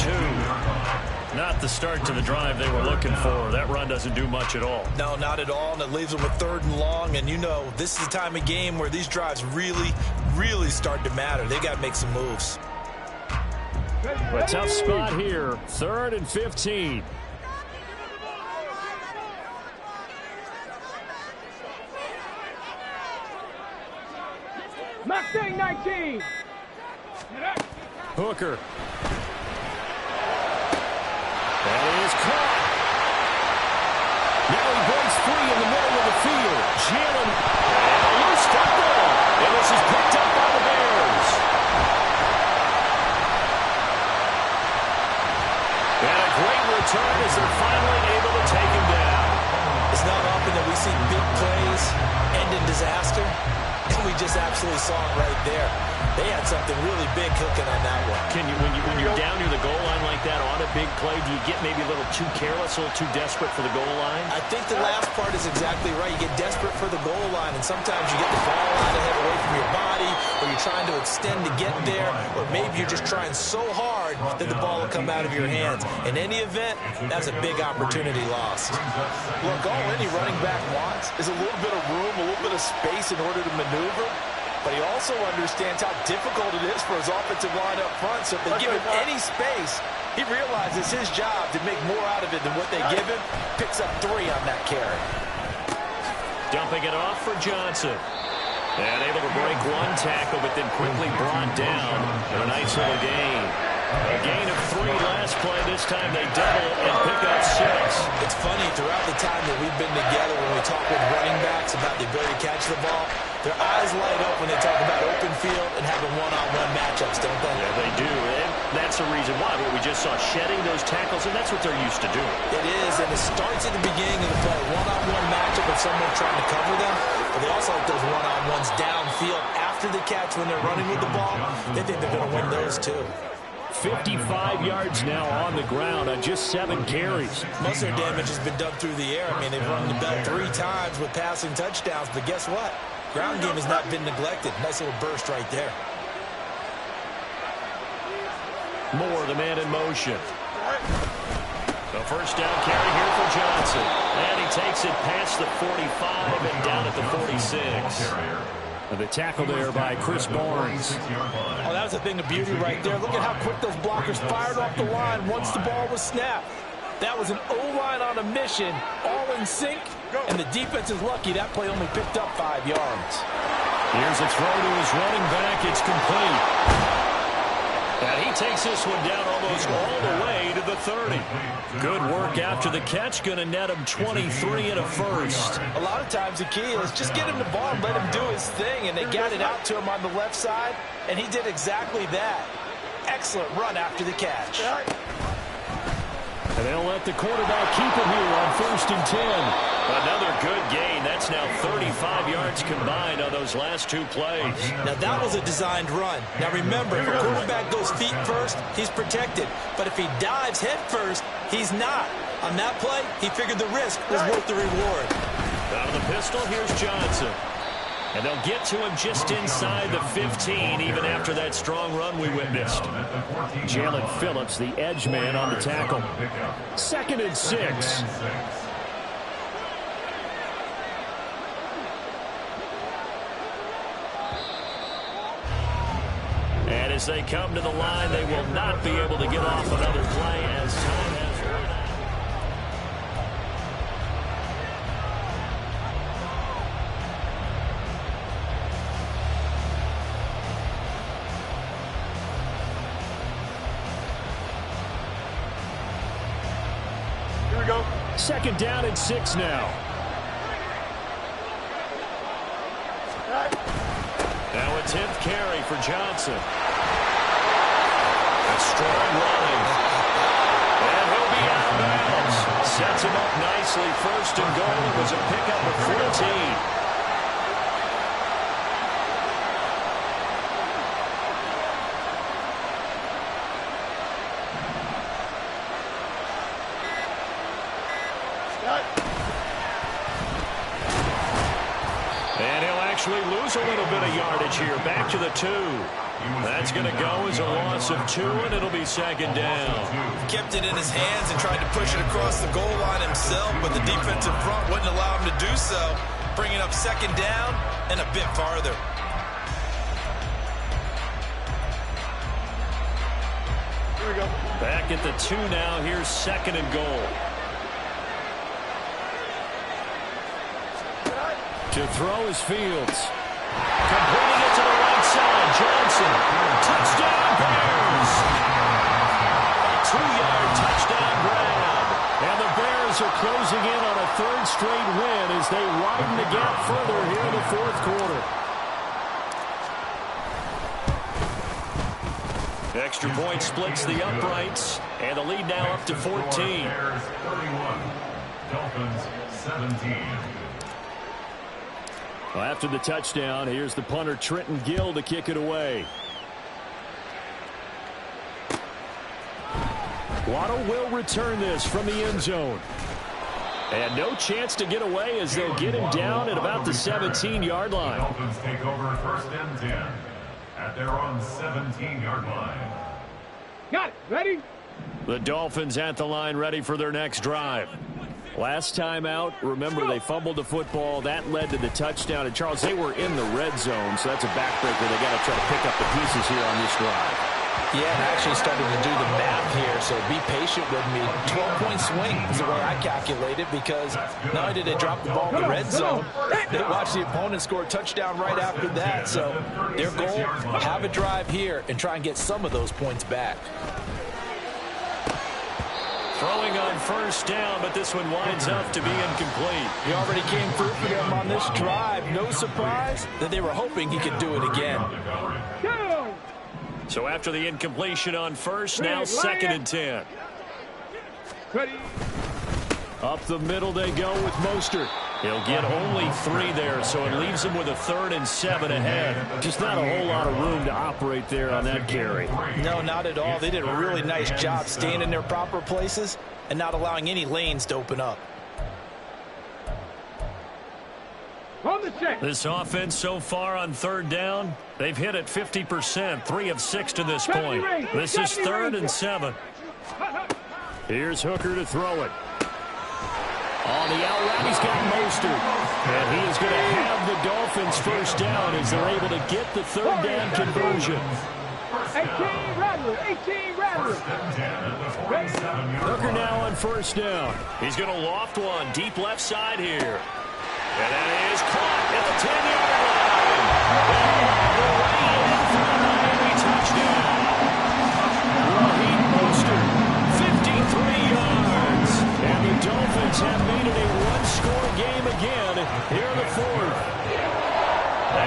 A: 2. Not the start to the drive they were looking for. That run doesn't do much at all.
C: No, not at all, and it leaves them with 3rd and long. And you know, this is the time of game where these drives really start to matter. They got to make some moves.
A: A tough spot here. 3rd and 15.
E: Mustang 19.
A: Hooker. That is caught. Now he breaks free in the middle of the field. Jalen. And a loose football. And this is picked up by the Bears. And a great return as they're finally able to take him down.
C: It's not often that we see big plays end in disaster. And we just absolutely saw it right there. They had something really big cooking on that one.
A: Can you, when you're down near the goal line like that on a big play, do you get maybe a little too careless, a little too desperate for the goal line?
C: I think the last part is exactly right. You get desperate for the goal line, and sometimes you get the ball out ahead away from your body, or you're trying to extend to get there, or maybe you're just trying so hard that the ball will come out of your hands. In any event, that's a big opportunity lost.
F: Look, all any running back wants is a little bit of room, a little bit of space in order to maneuver. But he also understands how difficult it is for his offensive line up front. So if they give him any space, he realizes his job to make more out of it than what they give him. Picks up 3 on that carry.
A: Dumping it off for Johnson. And able to break 1 tackle, but then quickly brought down. And a nice little gain. A gain of 3 last play. This time they double and pick up 6.
C: It's funny, throughout the time that we've been together, when we talk with running backs about the ability to catch the ball, their eyes light up when they talk about open field and having one-on-one matchups, don't they?
A: Yeah, they do. And that's the reason why. What we just saw, shedding those tackles, and that's what they're used to doing.
C: It is, and it starts at the beginning of the play. One-on-one matchup. If someone trying to cover them, but they also like those one-on-ones downfield after the catch when they're running with the ball. They think they're going to win those too.
A: 55 yards now on the ground on just 7 carries.
C: Most of their damage has been done through the air. I mean, they've rung the bell 3 times with passing touchdowns, but guess what? Ground game has not been neglected. Nice little burst right there.
A: Moore, the man in motion. The first down carry here for Johnson. And he takes it past the 45 and down at the 46. And the tackle there by Chris Barnes.
C: Oh, that was a thing of beauty right there. Look at how quick those blockers fired off the line once the ball was snapped. That was an O-line on a mission, all in sync, and the defense is lucky that play only picked up 5 yards.
A: Here's a throw to his running back. It's complete. And he takes this one down almost all the way to the 30. Good work after the catch. Going to net him 23 and a first.
C: A lot of times the key is just get him the ball and let him do his thing. And they got it out to him on the left side, and he did exactly that. Excellent run after the catch.
A: And they'll let the quarterback keep it here on 1st and 10. Another good gain. That's now 35 yards combined on those last 2 plays.
C: Now, that was a designed run. Now, remember, if a quarterback goes feet first, he's protected. But if he dives head first, he's not. On that play, he figured the risk was worth the reward.
A: Out of the pistol, here's Johnson. And they'll get to him just inside the 15, even after that strong run we witnessed. Jalen Phillips, the edge man on the tackle. 2nd and 6. And as they come to the line, they will not be able to get off another play as time has run out.
B: Here we go.
A: 2nd down and 6 now. Now a 10th carry for Johnson. A strong running. And he'll be out of bounds. Sets him up nicely. 1st and goal. It was a pickup of 14. And he'll actually lose a little bit of yardage here. Back to the 2. That's going to go as a loss of 2, and it'll be 2nd down.
C: Kept it in his hands and tried to push it across the goal line himself, but the defensive front wouldn't allow him to do so, bringing up 2nd down and a bit farther.
B: Here we go.
A: Back at the 2 now. Here's 2nd and goal. To throw is Fields. Completing it to the right side. Johnson. Touchdown, Bears. A 2-yard touchdown grab. And the Bears are closing in on a 3rd straight win as they widen the gap further here in the 4th quarter. Extra point splits the uprights. And the lead now up to 14.
D: Bears 31. Dolphins 17.
A: Well, after the touchdown, here's the punter Trenton Gill to kick it away. Waddle will return this from the end zone. And no chance to get away as they'll get him down at about the 17-yard line.
D: Dolphins take over 1st and 10 at their own 17-yard line.
E: Got it. Ready?
A: The Dolphins at the line ready for their next drive. Last time out, remember, they fumbled the football. That led to the touchdown. And, Charles, they were in the red zone, so that's a backbreaker. They got to try to pick up the pieces here on this drive.
C: Yeah, and actually started to do the math here, so be patient with me. 12-point swing is the way I calculate it, because not only did they drop the ball in the red zone, they watched the opponent score a touchdown right after that. So their goal, have a drive here and try and get some of those points back.
A: Throwing on 1st down, but this one winds up to be incomplete.
C: He already came through for them on this drive. No surprise that they were hoping he could do it again.
E: Go!
A: So after the incompletion on 1st, now 2nd and 10.
E: Ready?
A: Up the middle they go with Mostert. He'll get only 3 there, so it leaves him with a 3rd and 7 ahead. Just not a whole lot of room to operate there on that carry.
C: No, not at all. They did a really nice job staying in their proper places and not allowing any lanes to open up.
E: On the check.
A: This offense so far on 3rd down, they've hit it 50%, 3 of 6 to this point. This is 3rd and 7. Here's Hooker to throw it. On the out route, he's got Mostert. And he is going to have the Dolphins first down as they're able to get the 3rd down conversion.
E: 18 Rattler, 18 Rattler.
A: Hooker now on first down. He's going to loft one deep left side here. And that is caught at the 10-yard line. The way in for a Miami touchdown. Raheem Mostert, 53 yards. And the Dolphins have made it a one-score game again here in the 4th.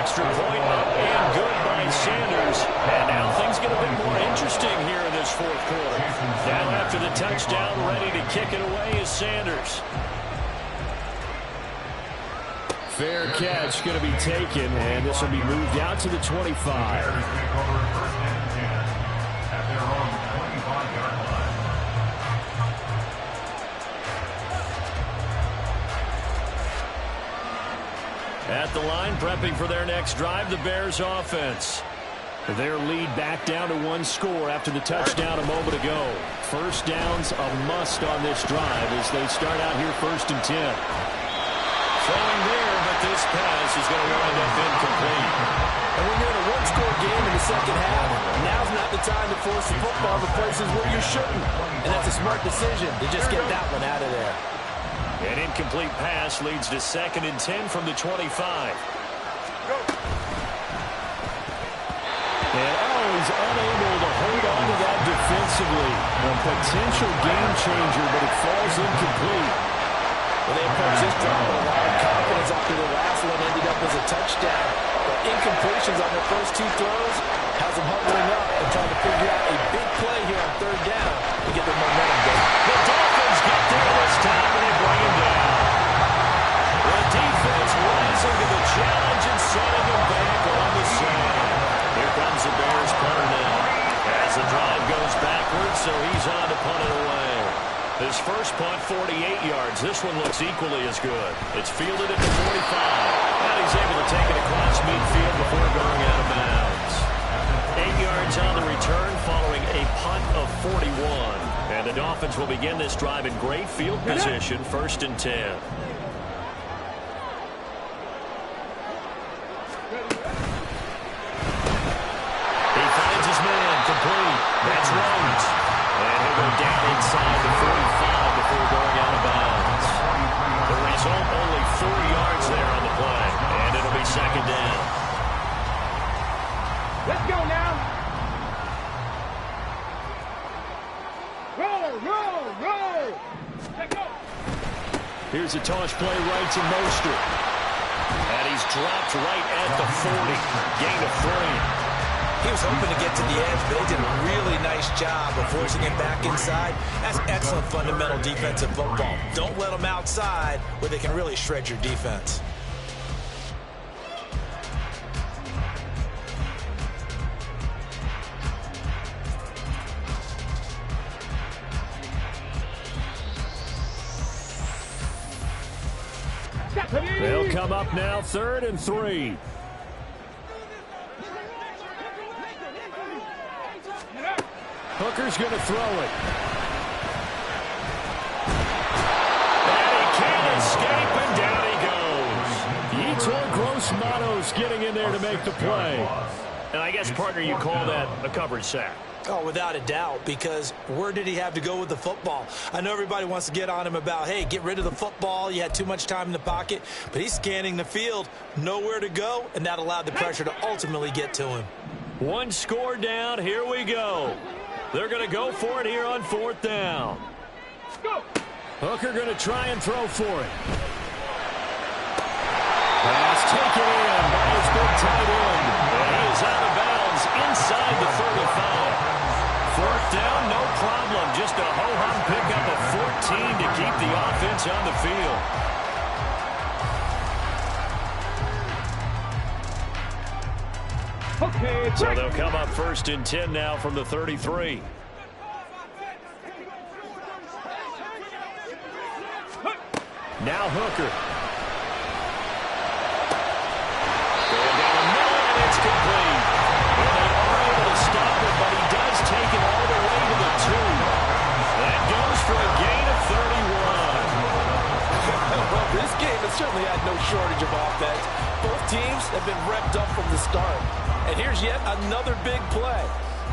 A: Extra point up and good by Sanders. And now things get a bit more interesting here in this 4th quarter. Now after the touchdown, ready to kick it away is Sanders. Fair catch going to be taken, and this will be moved out to the 25. At the line, prepping for their next drive, the Bears offense. Their lead back down to 1 score after the touchdown a moment ago. First down's a must on this drive as they start out here 1st and 10. Throwing there, but this pass is going to wind up incomplete.
C: And when you're in a one-score game in the second half, now's not the time to force the football to places where you shouldn't. And that's a smart decision to just get that one out of there.
A: An incomplete pass leads to 2nd and 10 from the 25. And he's unable to hold on to that defensively. A potential game changer, but it falls incomplete.
C: Well, they approached this drive with a lot of confidence after the last one ended up as a touchdown. But incompletions on their first 2 throws has them huddling up and trying to figure out a big play here on 3rd down to get their momentum going.
A: The Dolphins get there this time and they bring him down. The defense rising to the challenge and setting him back on the side. Here comes the Bears punter now. As the drive goes backwards, so he's on to punt it away. His first punt, 48 yards. This one looks equally as good. It's fielded at the 45. And he's able to take it across midfield before going out of bounds. 8 yards on the return following a punt of 41. And the Dolphins will begin this drive in great field position, 1st and 10. He finds his man, complete. That's Rhodes. And he'll go down inside the 45 before going out of bounds. The result, only 4 yards there on the play. And it'll be 2nd down.
E: Let's go now. Roll. Let's go.
A: Here's a toss play right to Mostert. And he's dropped right at the 40. Gain of 3.
C: He was hoping to get to the edge, but they did a really nice job of forcing him back inside. That's excellent fundamental defensive football. Don't let them outside where they can really shred your defense.
A: They'll come up now 3rd and 3. Hooker's going to throw it. And he can't escape, and down he goes. Yetur Gross-Matos getting in there to make the play. And I guess, partner, you call that a coverage sack.
C: Oh, without a doubt, because where did he have to go with the football? I know everybody wants to get on him about, hey, get rid of the football. You had too much time in the pocket. But he's scanning the field, nowhere to go, and that allowed the pressure to ultimately get to him.
A: 1 score down. Here we go. They're going to go for it here on 4th down. Hooker going to try and throw for it. Pass taken in by his big tight end. And he is out of bounds inside the 35. 4th down, no problem. Just a ho-hum pickup of 14 to keep the offense on the field.
E: Okay,
A: So they'll come up 1st and 10 now from the 33. Now Hooker. Going down the middle, and it's complete. And they are able to stop it, but he does take it all the way to the 2. That goes for a gain of 31.
F: Well, this game has certainly had no shortage of offense. Both teams have been revved up from the start. And here's yet another big play.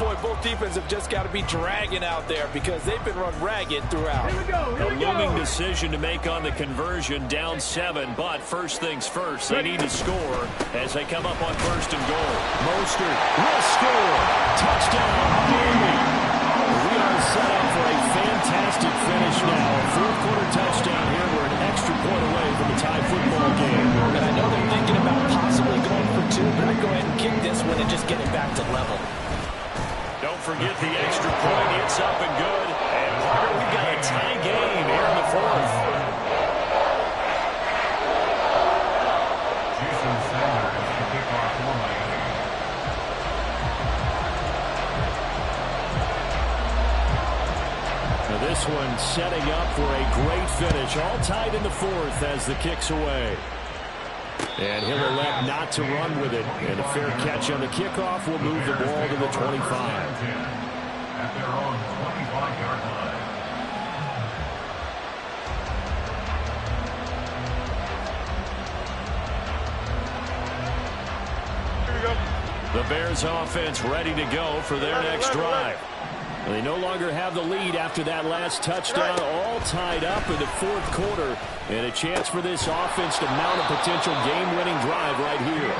F: Boy, both defenses have just got to be dragging out there because they've been run ragged throughout.
E: Here we go. Here
A: A
E: we
A: looming
E: go.
A: decision to make on the conversion, down 7. But first things first, they need to score as they come up on 1st and goal. Mostert will score. Touchdown, Miami. We are set up for a fantastic finish now. A 4th-quarter touchdown here. We're an extra point away from a tie football game.
F: And I know they're thinking about possibly going for 2. They're going to go ahead and kick this one and just get it back to level.
A: Don't forget the extra point. It's up and good. And Parker, we've got a tie game here in the 4th.
D: Jason Sanders to kick off for Miami.
A: Now this one setting up for a great finish. All tied in the 4th as the kick's away. And he'll elect not to run with it. And a fair catch on the kickoff will move the ball to the 25.
D: At their own 25-yard line.
B: Here we go.
A: The Bears offense ready to go for their next drive. They no longer have the lead after that last touchdown, all tied up in the 4th quarter. And a chance for this offense to mount a potential game-winning drive right here.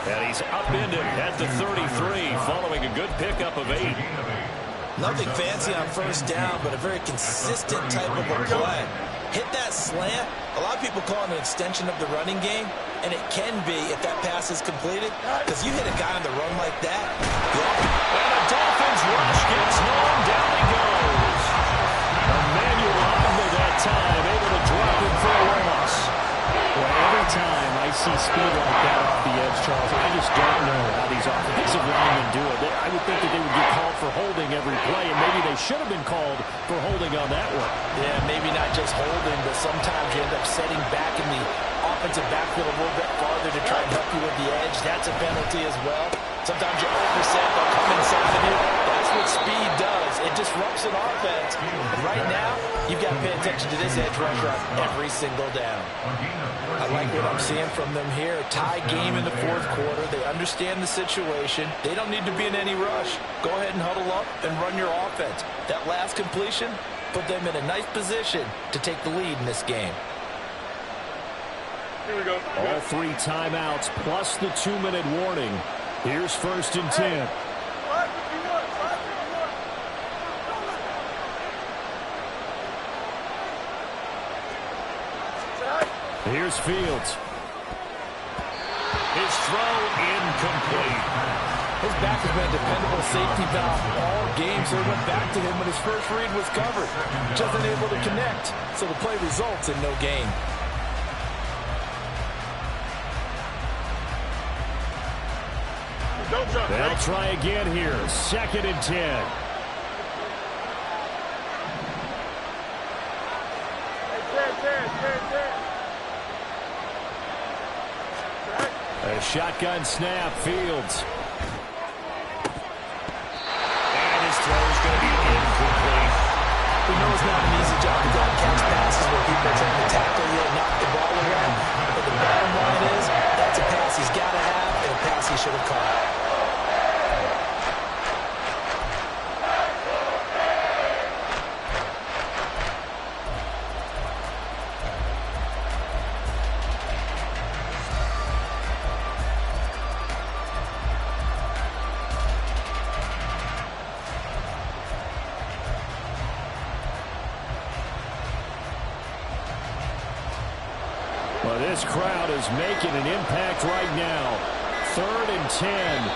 A: And he's upended at the 33 following a good pickup of 8.
F: Nothing fancy on 1st down, but a very consistent type of a play. Hit that slant. A lot of people call it an extension of the running game, and it can be if that pass is completed, because you hit a guy on the run like that.
A: And the Dolphins rush gets home. Down he goes. Emmanuel Ogba that time, able to drop him for a loss.
G: Well, every time I see speed like that off the edge, Charles, I just don't know how these offensive linemen do it. I would think that they would get called for holding every play, and maybe they should have been called for holding on that one.
F: Yeah, maybe not just holding, but sometimes you end up setting back in the offensive backfield a little bit farther to try and help you with the edge. That's a penalty as well. Sometimes you overset, they'll come inside of you. That's what speed does. It disrupts an offense. And right now, you've got to pay attention to this edge rusher on every single down. I like what I'm seeing from them here. A tie game in the 4th quarter. They understand the situation. They don't need to be in any rush. Go ahead and huddle up and run your offense. That last completion put them in a nice position to take the lead in this game.
B: Here we go.
A: All 3 timeouts plus the 2-minute warning. Here's 1st and 10. Here's Fields. His throw incomplete.
F: His back has been a dependable safety valve all game, so he went back to him when his first read was covered. Just unable to connect, so the play results in no gain.
B: Don't jump.
A: They'll try again here. 2nd and 10. A shotgun snap, Fields. And his throw is going to be incomplete.
F: We know it's not an easy job to go and catch passes where people are trying to tackle you and knock the ball around. But the bottom line is, that's a pass he's got to have and a pass he should have caught.
A: Well, this crowd is making an impact right now. 3rd and 10.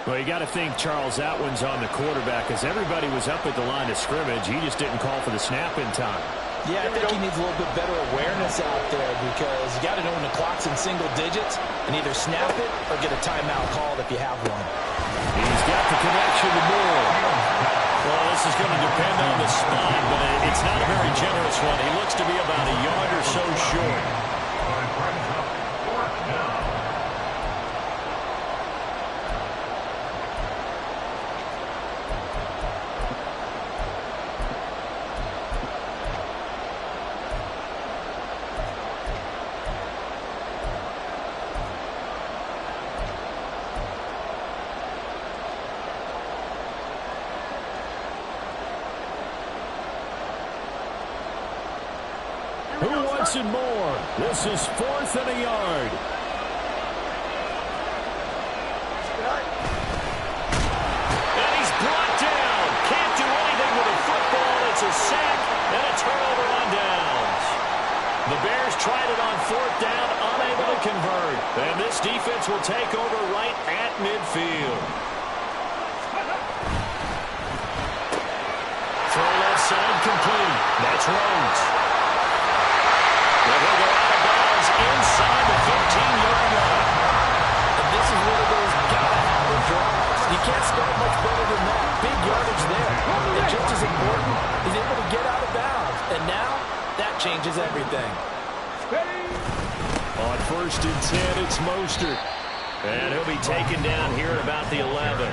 A: Well, you got to think, Charles, that one's on the quarterback because everybody was up at the line of scrimmage. He just didn't call for the snap in time.
F: Yeah, I think he needs a little bit better awareness
C: this out there because you got to know when the clock's in single digits and either snap it or get a timeout called if you have one.
A: He's got the connection to Moore. Well, this is going to depend on the spot, but it's not a very generous one. He looks to be about a yard or so short. Who wants it more? This is 4th and a yard. And he's brought down. Can't do anything with a football. It's a sack and a turnover on downs. The Bears tried it on 4th down, unable to convert. And this defense will take over right at midfield. Throw left side complete. That's Rhodes. Well, he'll go out of bounds inside the 15-yard line.
C: And this is one of those gotta-have-it drives. You can't start much better than that. Big yardage there. And just as important, he's able to get out of bounds. And now, that changes everything.
A: On 1st and 10, it's Mostert. And he'll be taken down here at about the 11.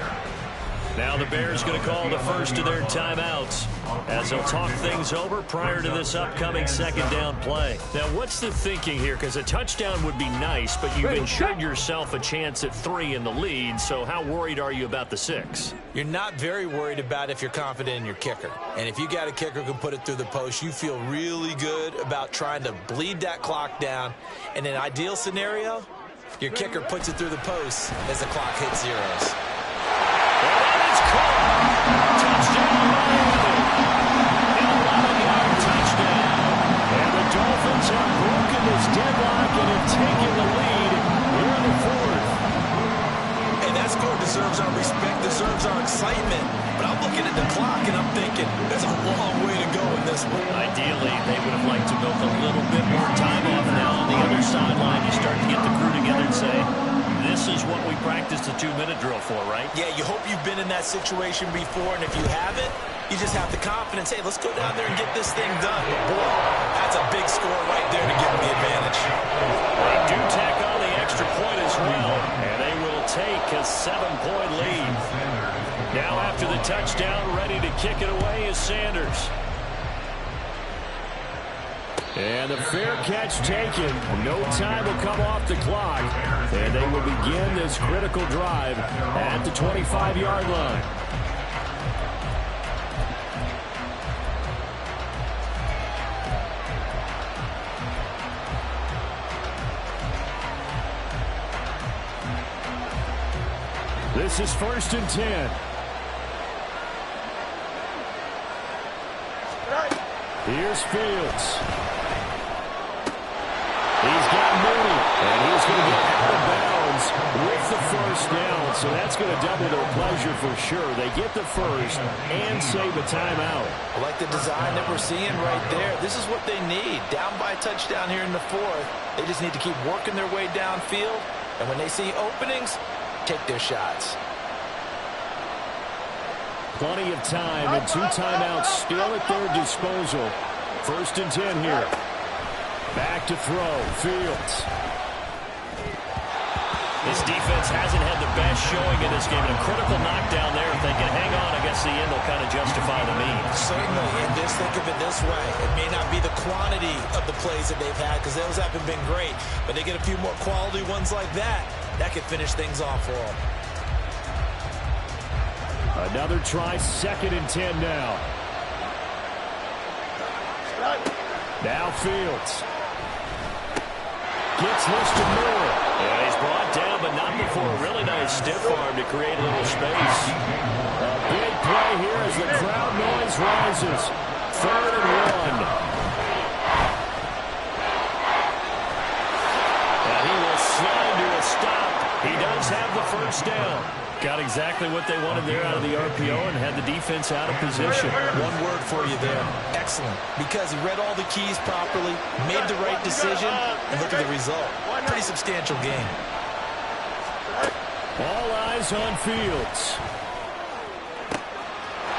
A: Now the Bears going to call the first of their timeouts as they'll talk things over prior to this upcoming 2nd down play. Now, what's the thinking here? Because a touchdown would be nice, but you've ensured yourself a chance at 3 in the lead, so how worried are you about the 6?
C: You're not very worried about if you're confident in your kicker. And if you got a kicker who can put it through the post, you feel really good about trying to bleed that clock down. In an ideal scenario, your kicker puts it through the post as the clock hits zeros.
A: Touchdown, Miami. 11-yard touchdown. And the Dolphins have broken this deadlock and have taken the lead here in the 4th.
C: Hey, that score deserves our respect, deserves our excitement. But I'm looking at the clock and I'm thinking, there's a long way to go in this one.
A: Ideally, they would have liked to milk a little bit more time off now on the other sideline. You start to get the crew together and say, this is what we practiced the 2-minute drill for, right?
C: Yeah, you hope you've been in that situation before, and if you haven't, you just have the confidence, hey, let's go down there and get this thing done. But boy, that's a big score right there to give them the advantage.
A: They do tack on the extra point as well, and they will take a 7-point lead. Now after the touchdown, ready to kick it away is Sanders. And the fair catch taken. No time will come off the clock. And they will begin this critical drive at the 25-yard line. This is 1st and 10. Here's Fields. He's got Mooney, and he's going to get out of bounds with the 1st down, so that's going to double their pleasure for sure. They get the 1st and save a timeout.
C: I like the design that we're seeing right there. This is what they need. Down by a touchdown here in the 4th. They just need to keep working their way downfield, and when they see openings, take their shots.
A: Plenty of time and 2 timeouts still at their disposal. 1st and 10 here. Back to throw. Fields. This defense hasn't had the best showing in this game. A critical knockdown there. If they can hang on, I guess the end will kind of justify the means.
C: Certainly, and just think of it this way. It may not be the quantity of the plays that they've had because those haven't been great, but they get a few more quality ones like that. That could finish things off for them.
A: Another try, 2nd and 10 now. Now Fields. Gets this to Moore. Yeah, he's brought down, but not before a really nice stiff arm to create a little space. A big play here as the crowd noise rises. 3rd and 1. And he will slide to a stop. He does have the 1st down. Got exactly what they wanted there out of the RPO and had the defense out of position.
F: One word for you there. Excellent. Because he read all the keys properly, made the right decision, and look at the result. Pretty substantial game.
A: All eyes on Fields.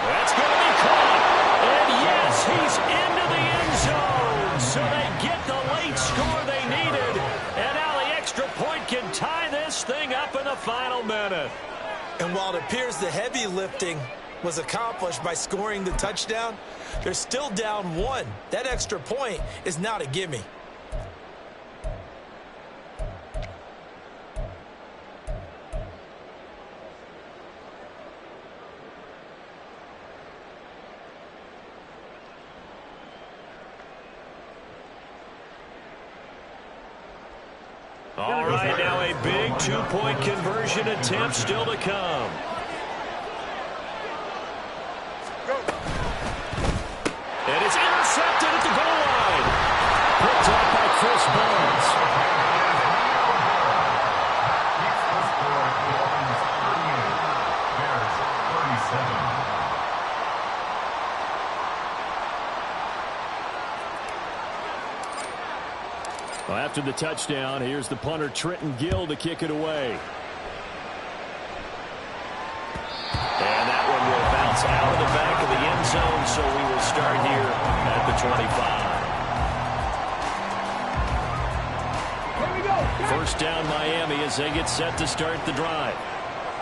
A: That's going to be caught. And yes, he's into the end zone. So they get the late score they needed. And now the extra point can tie this thing up in the final minute.
F: And while it appears the heavy lifting was accomplished by scoring the touchdown, they're still down 1. That extra point is not a gimme.
A: All right, now a big two-point conversion attempt still to come. And it's intercepted at the goal line. Picked up by Chris Barnes. Well, after the touchdown, here's the punter Trenton Gill to kick it away. And that one will bounce out of the back of the end zone, so we will start here at the 25. First down Miami as they get set to start the drive.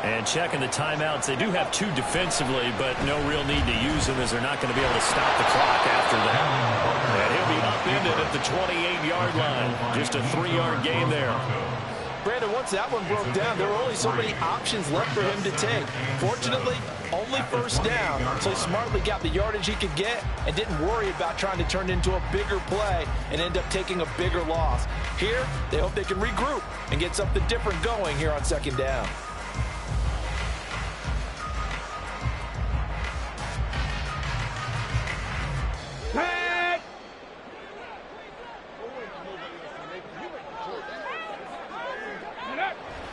A: And checking the timeouts, they do have 2 defensively, but no real need to use them as they're not going to be able to stop the clock after that. And he'll be upended at the 28-yard line. Just a 3-yard gain there.
F: Brandon, once that one broke down, there were only so many options left for him to take. Fortunately, only first down, so he smartly got the yardage he could get and didn't worry about trying to turn it into a bigger play and end up taking a bigger loss. Here, they hope they can regroup and get something different going here on second down.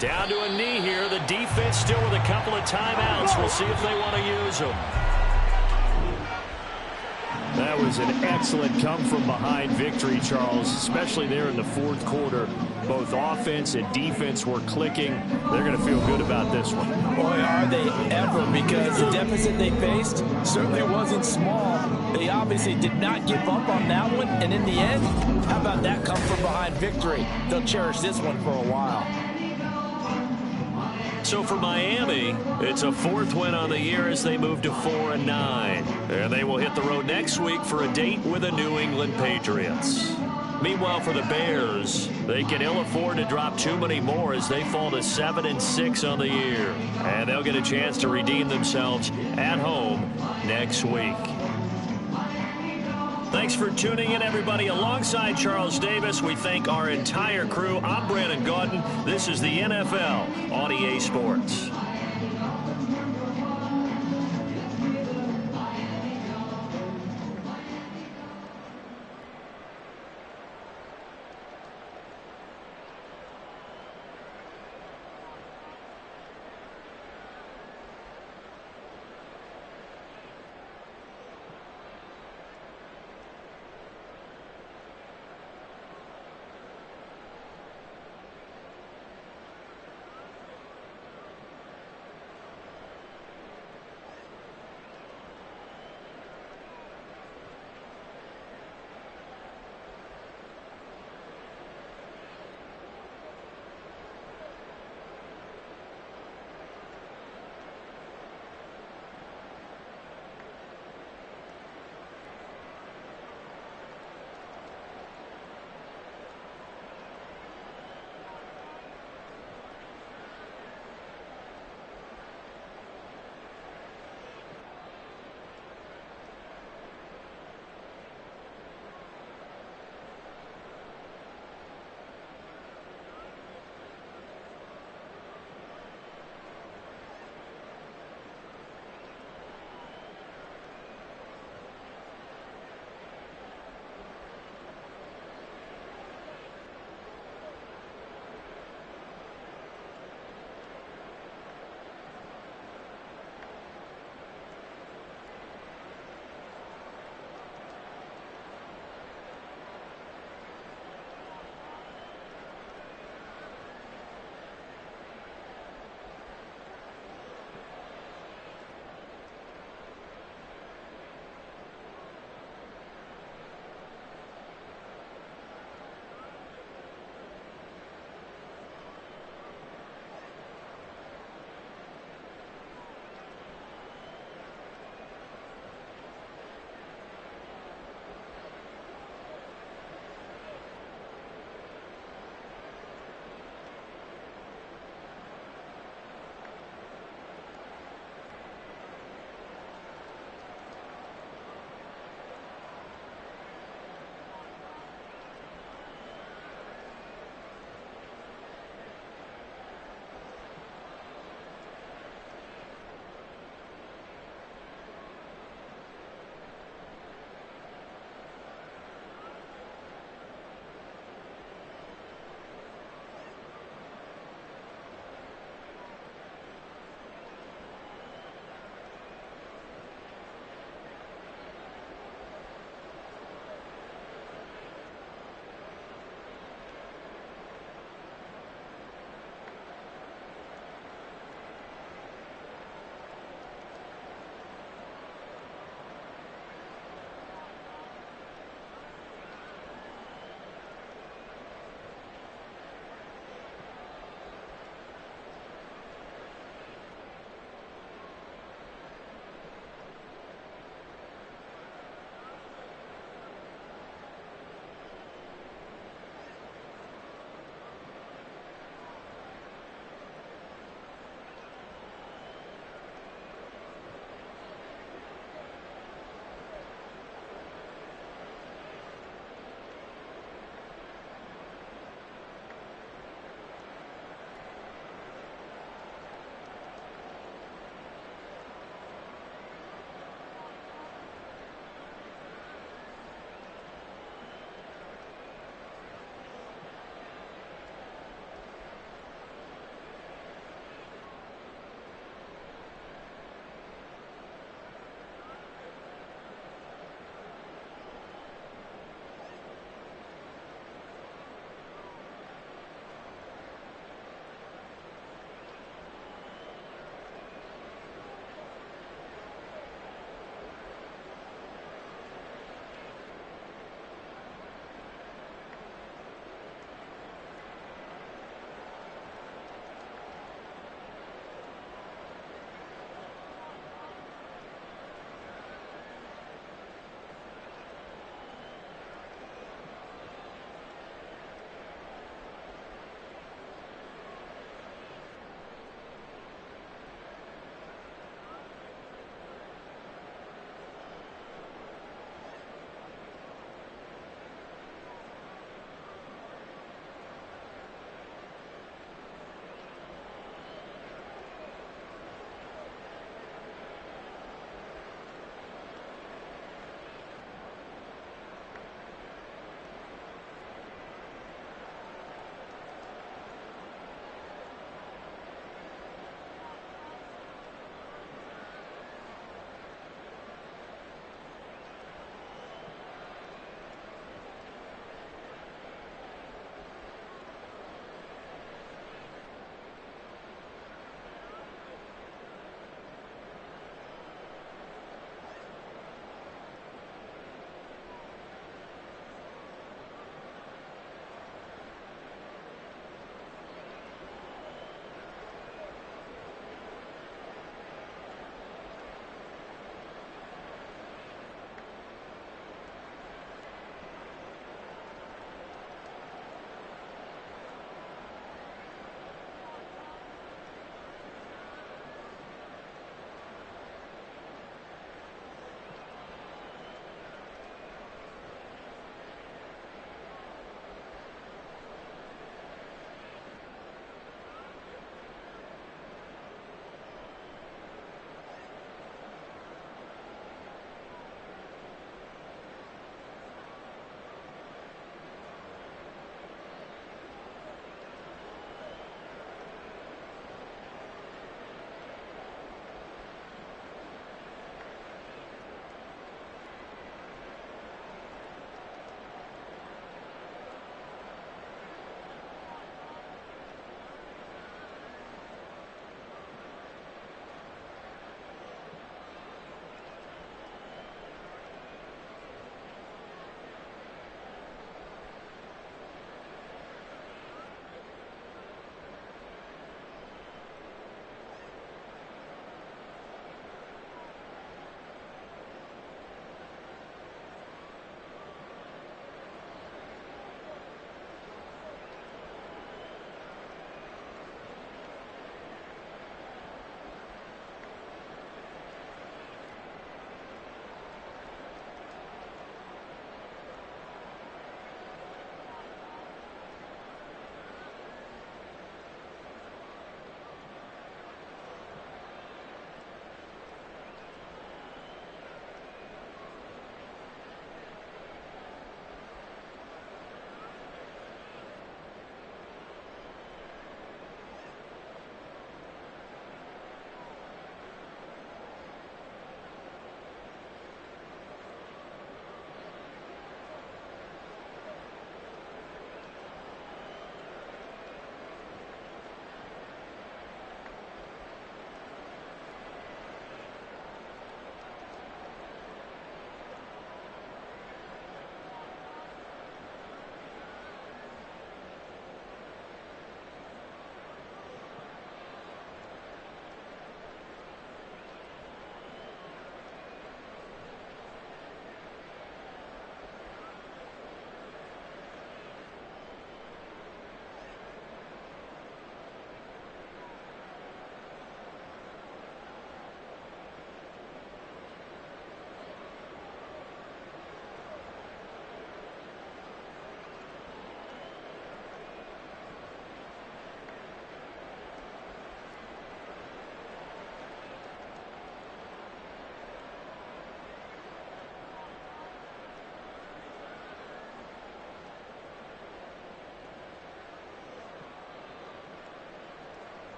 A: Down to a knee here. The defense still with a couple of timeouts. We'll see if they want to use them. That was an excellent come-from-behind victory, Charles, especially there in the fourth quarter. Both offense and defense were clicking. They're going to feel good about this one.
F: Boy, are they ever, because the deficit they faced certainly wasn't small. They obviously did not give up on that one, and in the end, how about that come-from-behind victory? They'll cherish this one for a while.
A: So for Miami, it's a 4th win on the year as they move to 4-9. And they will hit the road next week for a date with the New England Patriots. Meanwhile, for the Bears, they can ill afford to drop too many more as they fall to 7-6 on the year. And they'll get a chance to redeem themselves at home next week. Thanks for tuning in, everybody. Alongside Charles Davis, we thank our entire crew. I'm Brandon Gaudin. This is the NFL on EA Sports.